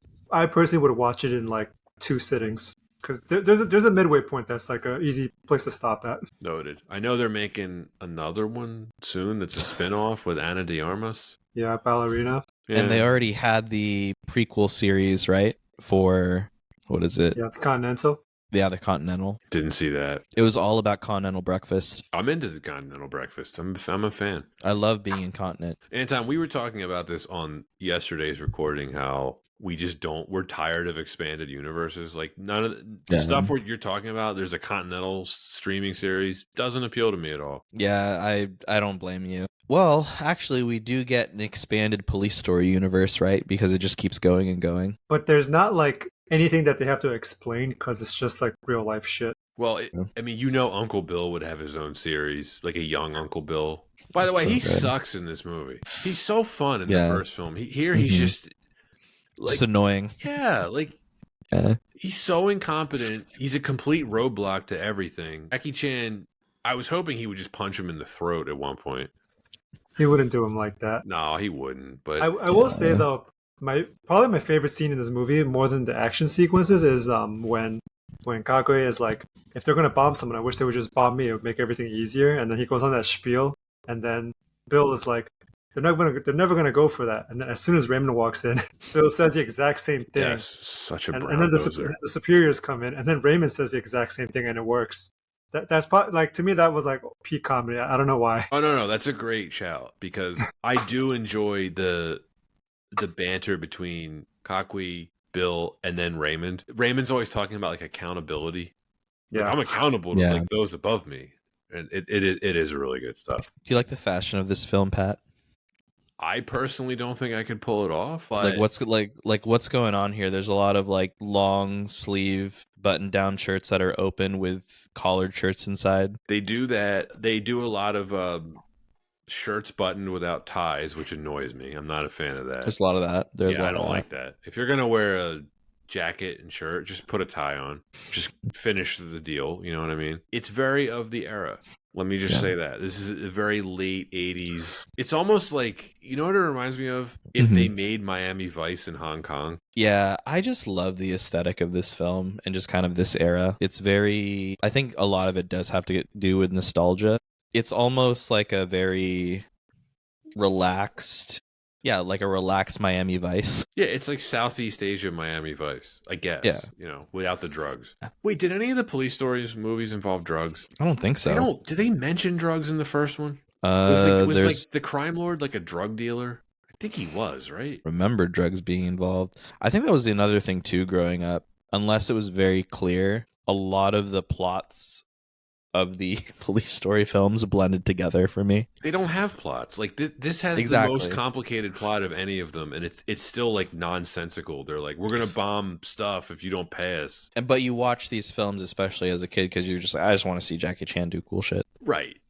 personally would watch it in like 2 sittings because there's a midway point that's like an easy place to stop at. Noted. I know they're making another one soon. That's a spinoff with Ana de Armas. Yeah, Ballerina. Yeah. And they already had the prequel series, right? For what is it? Yeah, the Continental. Yeah, the Continental. Didn't see that. It was all about continental breakfast. I'm into the continental breakfast. I'm a fan. I love being in continent. Anton, we were talking about this on yesterday's recording, how we're tired of expanded universes. Like none of the stuff you're talking about, there's a continental streaming series, doesn't appeal to me at all. Yeah, I don't blame you. Well, actually, we do get an expanded Police Story universe, right? Because it just keeps going and going. But there's not like anything that they have to explain because it's just like real life shit. Well, Uncle Bill would have his own series, like a young Uncle Bill. By the way, he sucks in this movie. He's so fun in the first film. He's just annoying. Yeah, he's so incompetent. He's a complete roadblock to everything. Jackie Chan, I was hoping he would just punch him in the throat at one point. He wouldn't do him like that. No, he wouldn't. But I will say though, probably my favorite scene in this movie, more than the action sequences, is when Kagwe is like, if they're gonna bomb someone, I wish they would just bomb me. It would make everything easier. And then he goes on that spiel, and then Bill is like, they're never gonna go for that. And then as soon as Raymond walks in, Bill says the exact same thing. Yes, such a brown and then the superiors come in, and then Raymond says the exact same thing, and it works. That's probably, like, to me, that was like peak comedy. I don't know why. Oh no, that's a great shout because I do enjoy the banter between Kakwe, Bill, and then Raymond. Raymond's always talking about like accountability. Yeah, I'm accountable to like those above me, and it is really good stuff. Do you like the fashion of this film, Pat? I personally don't think I could pull it off. But What's going on here? There's a lot of like long sleeve button down shirts that are open with collared shirts inside. they do that. They do a lot of shirts buttoned without ties, which annoys me. I'm not a fan of that. There's a lot of that. There's a I lot don't of that. like that. If you're gonna wear a jacket and shirt, just put a tie on. Just finish the deal. You know what I mean? It's very of the era. Let me just say that. This is a very late 80s. It's almost like, you know what it reminds me of? If they made Miami Vice in Hong Kong. Yeah, I just love the aesthetic of this film and just kind of this era. It's very, I think a lot of it does have to do with nostalgia. It's almost like a very relaxed, like a relaxed Miami Vice. Yeah, it's like Southeast Asia Miami Vice, I guess. Yeah. You know, without the drugs. Wait, did any of the Police Stories movies involve drugs? I don't think so. Did they mention drugs in the first one? Was There's like the crime lord like a drug dealer? I think he was, right? remember drugs being involved. I think that was another thing too growing up. Unless it was very clear, a lot of the plots of the Police Story films blended together for me. They don't have plots. Like this has Exactly. the most complicated plot of any of them, and it's still like nonsensical. They're like, we're gonna bomb stuff if you don't pay us. But you watch these films, especially as a kid, because you're just like, I just want to see Jackie Chan do cool shit. Right.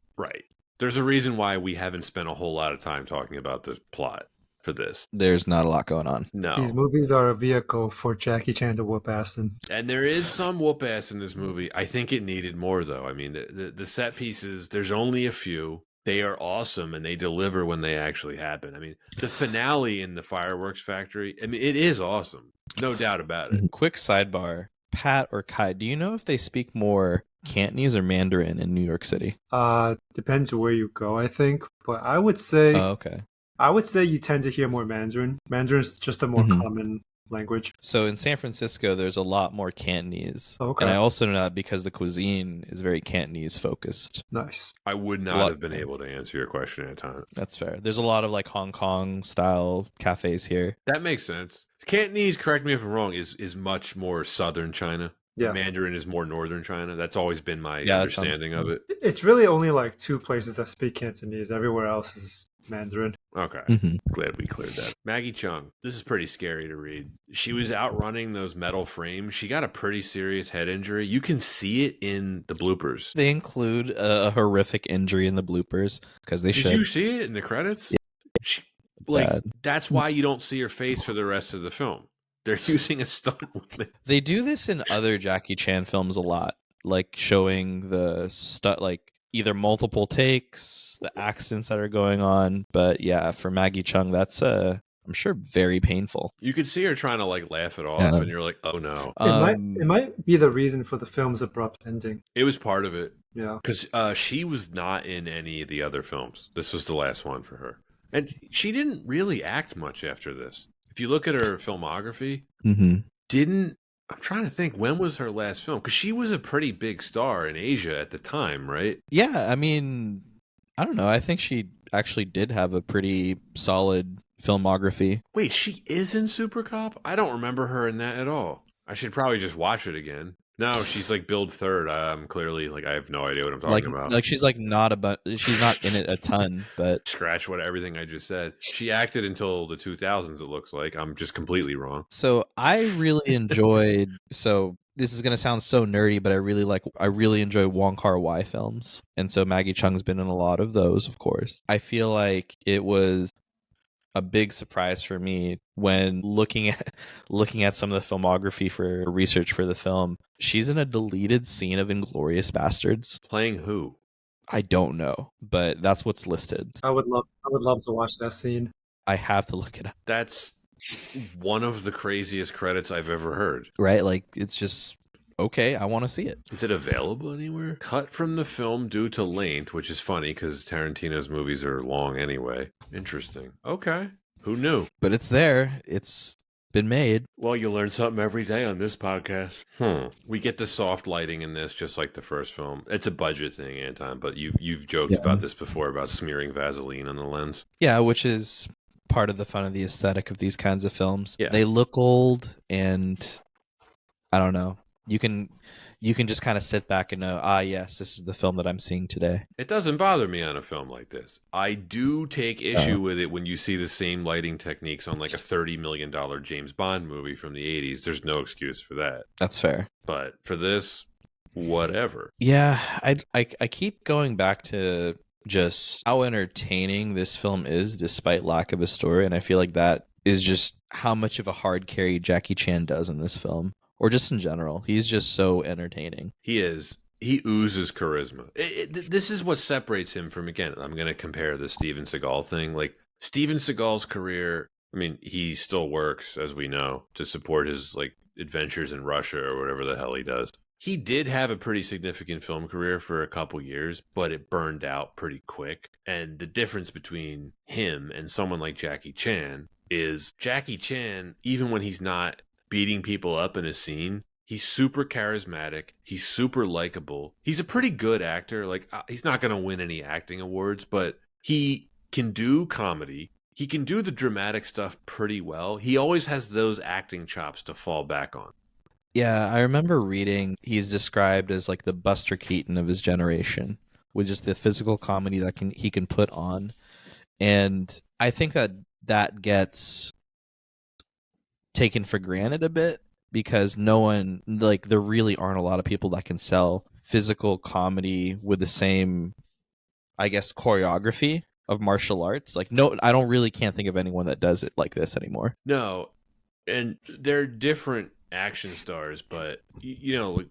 There's a reason why we haven't spent a whole lot of time talking about the plot for this. There's not a lot going on. No. These movies are a vehicle for Jackie Chan to whoop ass in. And there is some whoop ass in this movie. I think it needed more, though. I mean, the set pieces, there's only a few. They are awesome, and they deliver when they actually happen. I mean, the finale in the fireworks factory, I mean, it is awesome. No doubt about it. Quick sidebar. Pat or Kai, do you know if they speak more Cantonese or Mandarin in New York City? Depends where you go, I think. But I would say Okay. you tend to hear more Mandarin. Mandarin is just a more common language. So in San Francisco, there's a lot more Cantonese. Okay. And I also know that because the cuisine is very Cantonese focused. Nice. I would not have been able to answer your question at a time. That's fair. There's a lot of like Hong Kong style cafes here. That makes sense. Cantonese, correct me if I'm wrong, is much more southern China. Yeah. Mandarin is more northern China. That's always been my Yeah, that understanding of it. It's really only like 2 places that speak Cantonese. Everywhere else is Mandarin. Okay. Glad we cleared that. Maggie Chung. This is pretty scary to read. She was outrunning those metal frames. She got a pretty serious head injury. You can see it in the bloopers. They include a horrific injury in the bloopers because they should. Did you see it in the credits? Yeah. Bad. That's why you don't see her face for the rest of the film. They're using a stunt woman. They do this in other Jackie Chan films a lot, like showing the like either multiple takes, the accidents that are going on. But yeah, for Maggie Chung, that's I'm sure very painful. You could see her trying to like laugh it off, and you're like, oh no. It might be the reason for the film's abrupt ending. It was part of it. Yeah. Because she was not in any of the other films. This was the last one for her. And she didn't really act much after this. If you look at her filmography, I'm trying to think, when was her last film? Because she was a pretty big star in Asia at the time, right? Yeah, I mean, I don't know. I think she actually did have a pretty solid filmography. Wait, she is in Super Cop? I don't remember her in that at all. I should probably just watch it again. No, she's like billed third. I'm clearly like I have no idea what I'm talking about. Like she's like she's not in it a ton, but scratch everything I just said. She acted until the 2000s. It looks like I'm just completely wrong. So I really enjoyed. So this is gonna sound so nerdy, but I really enjoy Wong Kar-wai films, and so Maggie Chung's been in a lot of those. Of course, I feel like it was a big surprise for me when looking at some of the filmography for research for the film. She's in a deleted scene of Inglourious Bastards. Playing who? I don't know, but that's what's listed. I would love to watch that scene. I have to look it up. That's one of the craziest credits I've ever heard. Right? Like it's just okay, I want to see it. Is it available anywhere? Cut from the film due to length, which is funny because Tarantino's movies are long anyway. Interesting. Okay. Who knew? But it's there. It's been made. Well, you learn something every day on this podcast. We get the soft lighting in this just like the first film. It's a budget thing, Anton, but you've joked about this before about smearing Vaseline on the lens. Yeah, which is part of the fun of the aesthetic of these kinds of films. Yeah. They look old, and I don't know. You can you can just kind of sit back and know, ah, yes, this is the film that I'm seeing today. It doesn't bother me on a film like this. I do take issue with it when you see the same lighting techniques on like a $30 million James Bond movie from the 80s. There's no excuse for that. That's fair. But for this, whatever. Yeah, I keep going back to just how entertaining this film is despite lack of a story, and I feel like that is just how much of a hard carry Jackie Chan does in this film, or just in general. He's just so entertaining. He is. He oozes charisma. This is what separates him from, again, I'm going to compare the Steven Seagal thing. Like, Steven Seagal's career, I mean, he still works, as we know, to support his, like, adventures in Russia or whatever the hell he does. He did have a pretty significant film career for a couple years, but it burned out pretty quick. And the difference between him and someone like Jackie Chan is Jackie Chan, even when he's not beating people up in a scene, he's super charismatic. He's super likable. He's a pretty good actor. Like, he's not going to win any acting awards, but he can do comedy. He can do the dramatic stuff pretty well. He always has those acting chops to fall back on. Yeah, I remember reading he's described as like the Buster Keaton of his generation, with just the physical comedy that he can put on. And I think that gets taken for granted a bit, because no one, like, there really aren't a lot of people that can sell physical comedy with the same, I guess, choreography of martial arts. Like, no, I can't think of anyone that does it like this anymore. No, and they're different action stars, but you know,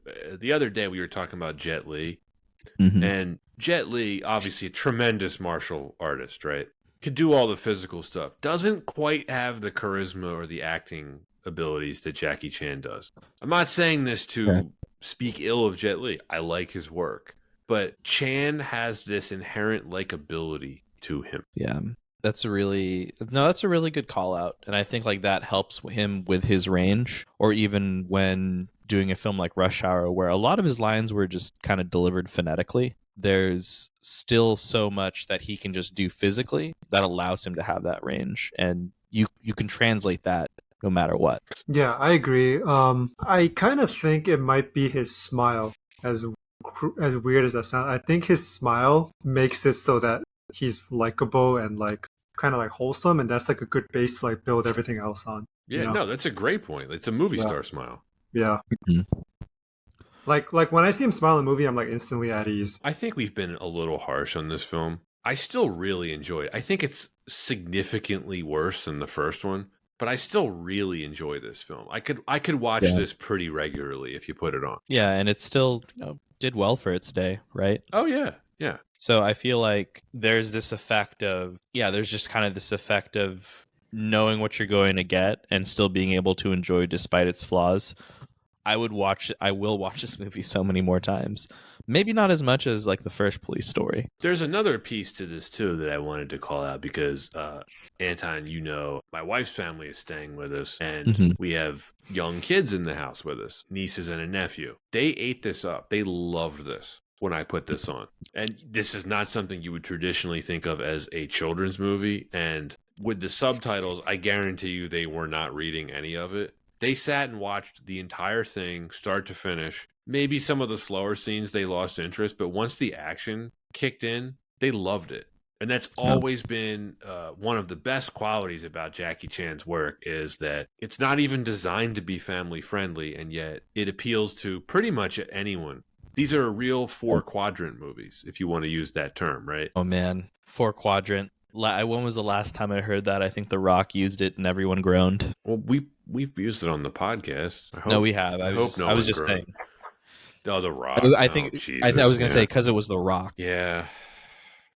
the other day we were talking about Jet Li, and Jet Li, obviously a tremendous martial artist, right? Could do all the physical stuff. Doesn't quite have the charisma or the acting abilities that Jackie Chan does. I'm not saying this to speak ill of Jet Li. I like his work, but Chan has this inherent likability to him. Yeah. That's a really good call out, and I think like that helps him with his range, or even when doing a film like Rush Hour, where a lot of his lines were just kind of delivered phonetically. There's still so much that he can just do physically that allows him to have that range, and you can translate that no matter what. Yeah, I agree. I kind of think it might be his smile, as weird as that sounds. I think his smile makes it so that he's likable and like kind of like wholesome, and that's like a good base to like build everything else on. Yeah, you know? No, that's a great point. It's a movie star smile. Yeah. Like when I see him smile in a movie, I'm like instantly at ease. I think we've been a little harsh on this film. I still really enjoy it. I think it's significantly worse than the first one, but I still really enjoy this film. I could watch this pretty regularly if you put it on. Yeah, and it still did well for its day, right? Oh yeah. Yeah. So I feel like there's this effect of, there's just kind of this effect of knowing what you're going to get and still being able to enjoy despite its flaws. I will watch this movie so many more times. Maybe not as much as like the first Police Story. There's another piece to this too that I wanted to call out, because Anton, you know, my wife's family is staying with us, and we have young kids in the house with us, nieces and a nephew. They ate this up. They loved this when I put this on. And this is not something you would traditionally think of as a children's movie. And with the subtitles, I guarantee you they were not reading any of it. They sat and watched the entire thing, start to finish. Maybe some of the slower scenes they lost interest, but once the action kicked in, they loved it. And that's always been one of the best qualities about Jackie Chan's work, is that it's not even designed to be family friendly, and yet it appeals to pretty much anyone. These are real 4-quadrant movies, if you want to use that term, right? Oh man, 4-quadrant. When was the last time I heard that? I think The Rock used it and everyone groaned. Well, we've used it on the podcast. No, we have. I was just saying. Oh, The Rock. I think I was going to say because it was The Rock. Yeah.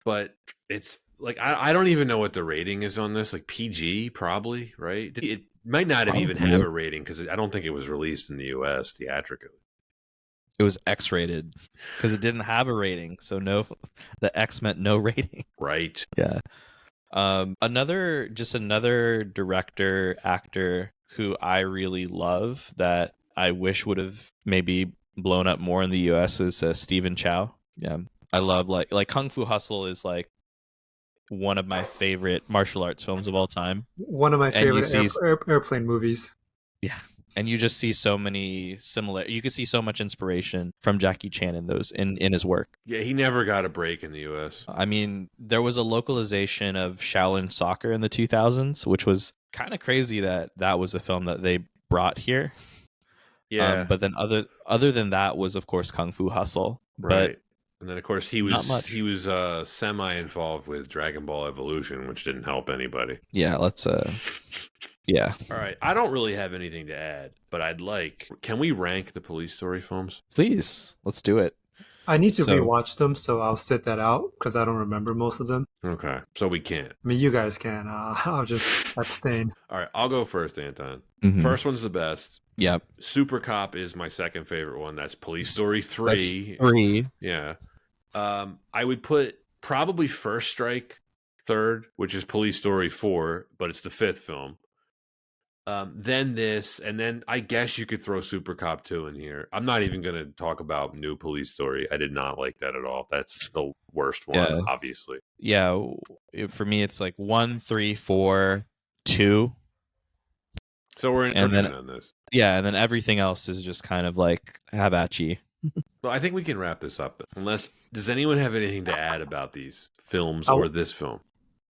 But it's like, I don't even know what the rating is on this. Like PG, probably, right? It might not have even have a rating, because I don't think it was released in the U.S. theatrically. It was X-rated because it didn't have a rating. So the X meant no rating. Right. Yeah. Another director, actor who I really love that I wish would have maybe blown up more in the U.S. is Stephen Chow. Yeah. I love like Kung Fu Hustle is like one of my favorite martial arts films of all time. One of my favorite airplane movies. Yeah. And you just see so many similar. You can see so much inspiration from Jackie Chan in those in his work. Yeah, he never got a break in the U.S. I mean, there was a localization of Shaolin Soccer in the 2000s, which was kind of crazy that that was a film that they brought here. Yeah, But then other than that was of course Kung Fu Hustle. But right. And then of course he not was much. semi involved with Dragon Ball Evolution, which didn't help anybody. Yeah, let's yeah. All right, I don't really have anything to add, but can we rank the Police Story films? Please, let's do it. I need to So- rewatch them, so I'll sit that out because I don't remember most of them. Okay, so we can't. I mean, you guys can. I'll just abstain. All right, I'll go first, Anton. Mhm. First one's the best. Yep. Super Cop is my second favorite one. That's Police Story 3. That's 3. Yeah. I would put probably First Strike third, which is Police Story 4, but it's the fifth film. Then this, and then I guess you could throw Super Cop 2 in here. I'm not even going to talk about New Police Story. I did not like that at all. That's the worst one, Yeah. obviously. Yeah, for me it's like 1, 3, 4, 2. So we're in And then- agreement on this. Yeah, and then everything else is just kind of like have at you. Well, I think we can wrap this up. Does anyone have anything to add about these films I'll- or this film?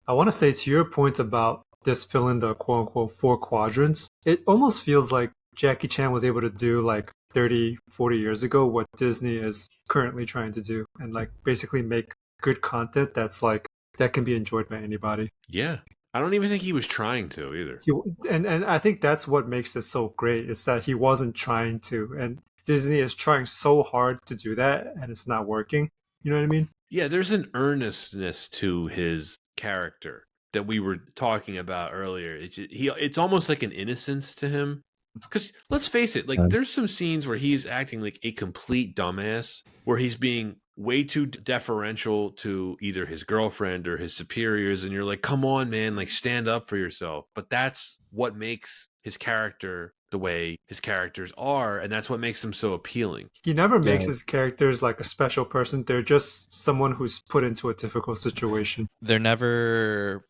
I want to say to your point about this filling the quote unquote 4 quadrants, it almost feels like Jackie Chan was able to do like 30, 40 years ago what Disney is currently trying to do and like basically make good content that can be enjoyed by anybody. Yeah. I don't even think he was trying to either. And I think that's what makes it so great. It's that he wasn't trying to, and Disney is trying so hard to do that, and it's not working. You know what I mean? Yeah, there's an earnestness to his character that we were talking about earlier. It's almost like an innocence to him. Because let's face it, like there's some scenes where he's acting like a complete dumbass, where he's being way too deferential to either his girlfriend or his superiors, and you're like, come on, man, like stand up for yourself. But that's what makes his character the way his characters are, and that's what makes them so appealing. He never makes Yeah. his characters like a special person. They're just someone who's put into a difficult situation. They're never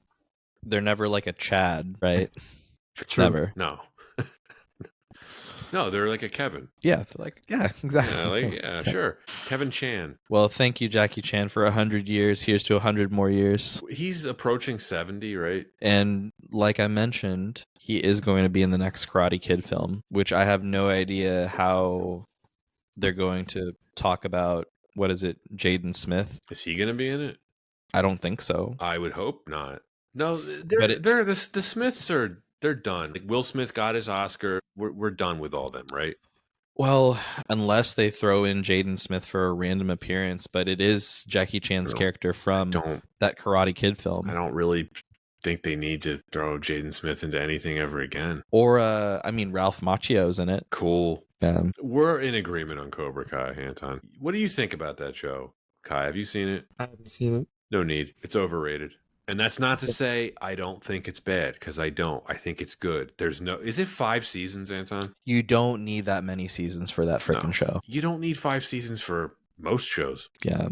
like a Chad, right? True. Never. No. No, they're like a Kevin. Yeah, they're like exactly. Yeah, sure. Kevin Chan. Well, thank you, Jackie Chan, for 100 years. Here's to 100 more years. He's approaching 70, right? And like I mentioned, he is going to be in the next Karate Kid film, which I have no idea how they're going to talk about. What is it, Jaden Smith? Is he going to be in it? I don't think so. I would hope not. No, But the Smiths they're done. Like Will Smith got his Oscar. We're done with all them, right? Well, unless they throw in Jaden Smith for a random appearance, but it is Jackie Chan's No, character from Don't that Karate Kid film. I don't really think they need to throw Jaden Smith into anything ever again. Or I mean, Ralph Macchio's in it. Cool. Yeah. We're in agreement on Cobra Kai, Anton. What do you think about that show? Kai, have you seen it? I haven't seen it. No need. It's overrated. And that's not to say I don't think it's bad, because I don't. I think it's good. Is it 5 seasons, Anton? You don't need that many seasons for that freaking No. show. You don't need 5 seasons for most shows. Yeah.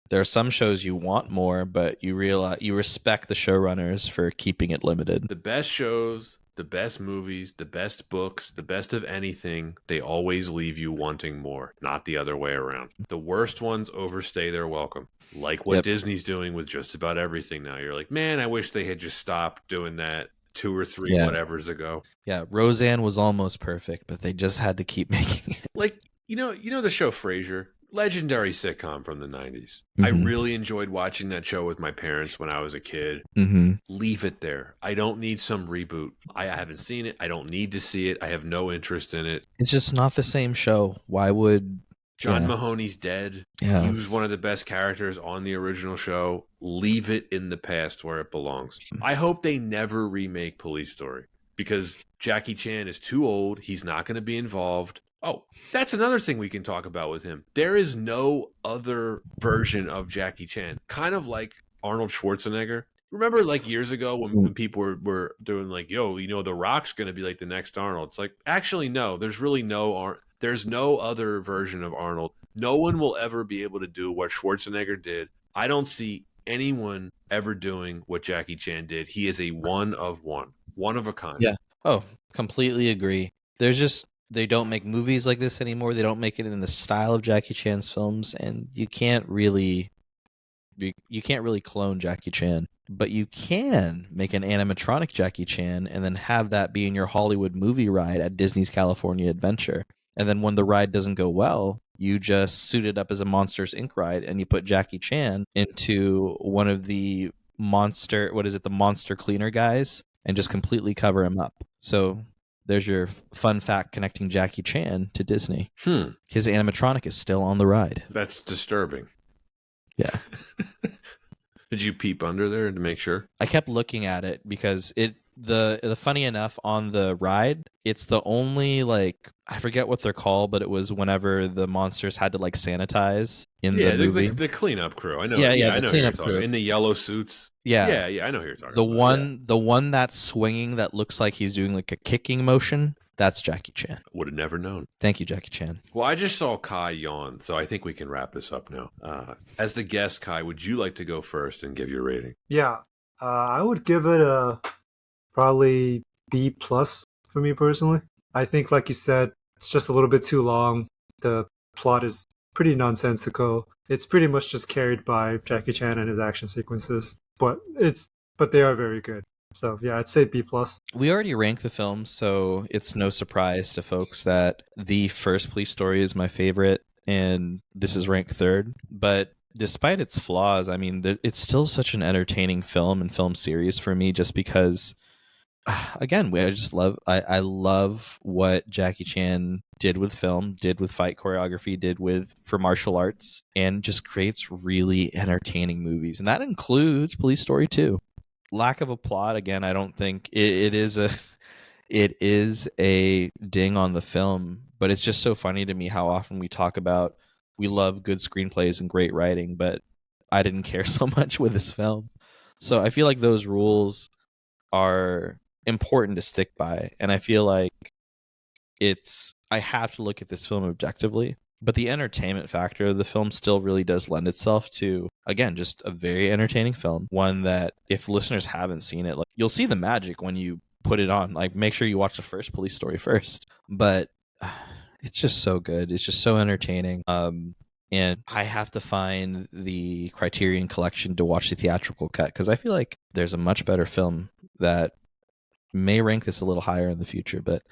There are some shows you want more, but you respect the showrunners for keeping it limited. The best shows, the best movies, the best books, the best of anything, they always leave you wanting more, not the other way around. The worst ones overstay their welcome. Like what Yep. Disney's doing with just about everything now. You're like, man, I wish they had just stopped doing that 2 or 3 Yeah. whatevers ago. Yeah, Roseanne was almost perfect, but they just had to keep making it. Like, you know the show Frasier? Legendary sitcom from the 90s. I Mhm. really enjoyed watching that show with my parents when I was a kid. Mm-hmm. Leave it there. I don't need some reboot. I haven't seen it. I don't need to see it. I have no interest in it. It's just not the same show. Why would John Yeah. Mahoney's dead. Yeah. He was one of the best characters on the original show. Leave it in the past where it belongs. I hope they never remake Police Story, because Jackie Chan is too old. He's not going to be involved. Oh, that's another thing we can talk about with him. There is no other version of Jackie Chan. Kind of like Arnold Schwarzenegger. Remember like years ago when people were doing like, yo, The Rock's going to be like the next Arnold. It's like, actually, no, there's really there's no other version of Arnold. No one will ever be able to do what Schwarzenegger did. I don't see anyone ever doing what Jackie Chan did. He is a one of a kind. Yeah. Oh, completely agree. they don't make movies like this anymore. They don't make it in the style of Jackie Chan's films, and you can't really clone Jackie Chan. But you can make an animatronic Jackie Chan and then have that be in your Hollywood movie ride at Disney's California Adventure. And then when the ride doesn't go well, you just suit it up as a Monsters Inc. ride and you put Jackie Chan into one of the the monster cleaner guys, and just completely cover him up. So there's your fun fact connecting Jackie Chan to Disney. His animatronic is still on the ride. That's disturbing. Yeah. Did you peep under there to make sure? I kept looking at it because the funny enough, on the ride, it's the only, like, I forget what they're called, but it was whenever the monsters had to like sanitize in the movie. The cleanup crew. I know. Yeah, I the know cleanup who you're crew talking. In the yellow suits. Yeah. Yeah, I know who you're talking The about. the one that's swinging that looks like he's doing like a kicking motion, that's Jackie Chan. Would have never known. Thank you, Jackie Chan. Well, I just saw Kai yawn, so I think we can wrap this up now. As the guest, Kai, would you like to go first and give your rating? Yeah, I would give it a probably B plus for me personally. I think, like you said, it's just a little bit too long. The plot is pretty nonsensical. It's pretty much just carried by Jackie Chan and his action sequences, but they are very good. So yeah, I'd say B plus. We already ranked the film, so it's no surprise to folks that the first Police Story is my favorite, and this is ranked third. But despite its flaws, I mean, it's still such an entertaining film and film series for me, just because, again, I love what Jackie Chan did with film, did with fight choreography, for martial arts, and just creates really entertaining movies. And that includes Police Story 2. Lack of a plot, again, I don't think it is a ding on the film, but it's just so funny to me how often we love good screenplays and great writing, but I didn't care so much with this film. So I feel like those rules are important to stick by, and I feel like I have to look at this film objectively. But the entertainment factor of the film still really does lend itself to, again, just a very entertaining film. One that, if listeners haven't seen it, like, you'll see the magic when you put it on. Like, make sure you watch the first Police Story first. But it's just so good. It's just so entertaining. And I have to find the Criterion Collection to watch the theatrical cut, because I feel like there's a much better film that may rank this a little higher in the future. But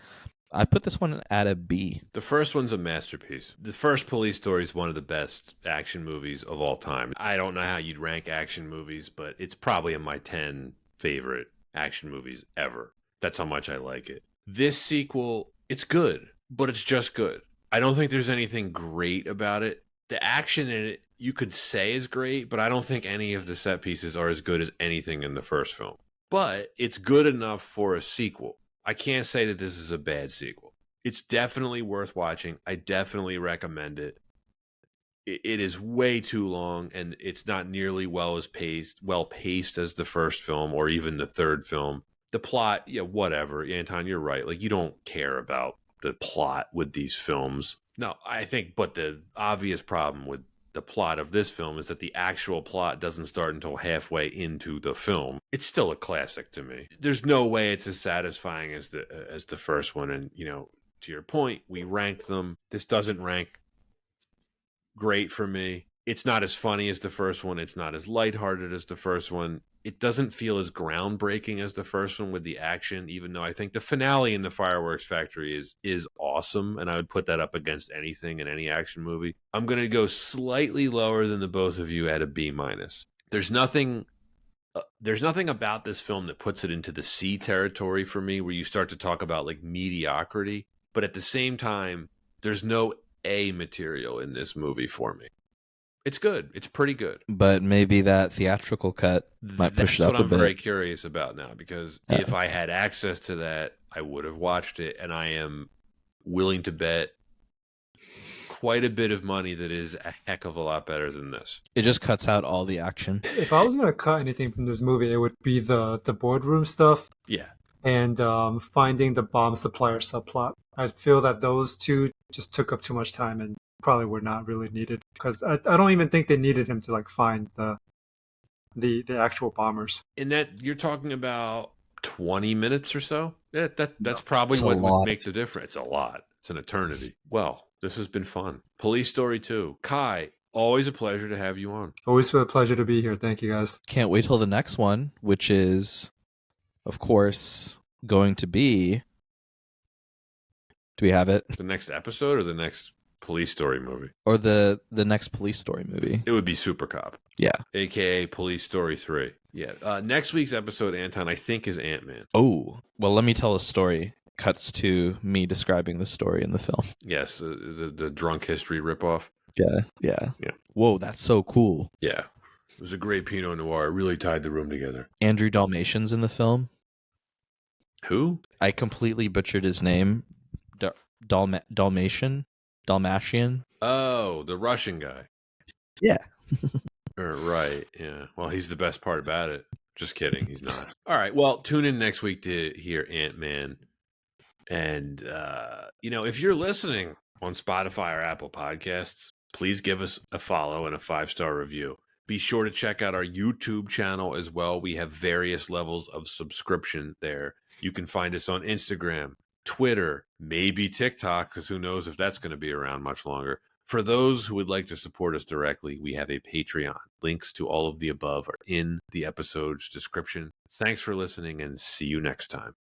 I put this one at a B. The first one's a masterpiece. The first Police Story is one of the best action movies of all time. I don't know how you'd rank action movies, but it's probably in my 10 favorite action movies ever. That's how much I like it. This sequel, it's good, but it's just good. I don't think there's anything great about it. The action in it, you could say, is great, but I don't think any of the set pieces are as good as anything in the first film. But it's good enough for a sequel. I can't say that this is a bad sequel. It's definitely worth watching. I definitely recommend it. It is way too long, and it's not nearly well paced as the first film or even the third film. The plot, yeah, whatever. Anton, you're right. Like, you don't care about the plot with these films. No, I think, but the obvious problem with the plot of this film is that the actual plot doesn't start until halfway into the film. It's still a classic to me. There's no way it's as satisfying as the first one. And, to your point, we ranked them. This doesn't rank great for me. It's not as funny as the first one. It's not as lighthearted as the first one. It doesn't feel as groundbreaking as the first one with the action, even though I think the finale in the Fireworks Factory is awesome, and I would put that up against anything in any action movie. I'm going to go slightly lower than the both of you at a B-. There's nothing about this film that puts it into the C territory for me, where you start to talk about like mediocrity, but at the same time, there's no A material in this movie for me. It's good. It's pretty good. But maybe that theatrical cut might push it up a bit. That's what I'm very curious about now, because if I had access to that, I would have watched it, and I am willing to bet quite a bit of money that is a heck of a lot better than this. It just cuts out all the action. If I was going to cut anything from this movie, it would be the boardroom stuff. Yeah. And finding the bomb supplier subplot. I feel that those two just took up too much time and probably were not really needed, because I don't even think they needed him to like find the actual bombers. And that you're talking about 20 minutes or so. Yeah, that's probably It's a what would lot. make the difference. It's a lot. It's an eternity. Well, this has been fun. Police Story 2. Kai, always a pleasure to have you on. Always been a pleasure to be here. Thank you, guys. Can't wait till the next one, which is, of course, going to be. Do we have it? The next episode or the next Police Story movie? Or the next Police Story movie? It would be Super Cop. Yeah. AKA Police Story 3. Yeah. Next week's episode, Anton, I think is Ant-Man. Oh, well, let me tell a story. Cuts to me describing the story in the film. Yes, the drunk history ripoff. Yeah. Whoa, that's so cool. Yeah. It was a great Pinot Noir. It really tied the room together. Andrew Dalmatian's in the film. Who? I completely butchered his name. Dalmatian? Oh, the Russian guy. Yeah. Right. Yeah. Well, he's the best part about it. Just kidding. He's not. All right. Well, tune in next week to hear Ant-Man. And, if you're listening on Spotify or Apple Podcasts, please give us a follow and a 5-star review. Be sure to check out our YouTube channel as well. We have various levels of subscription there. You can find us on Instagram, Twitter, maybe TikTok, because who knows if that's going to be around much longer. For those who would like to support us directly, we have a Patreon. Links to all of the above are in the episode's description. Thanks for listening and see you next time.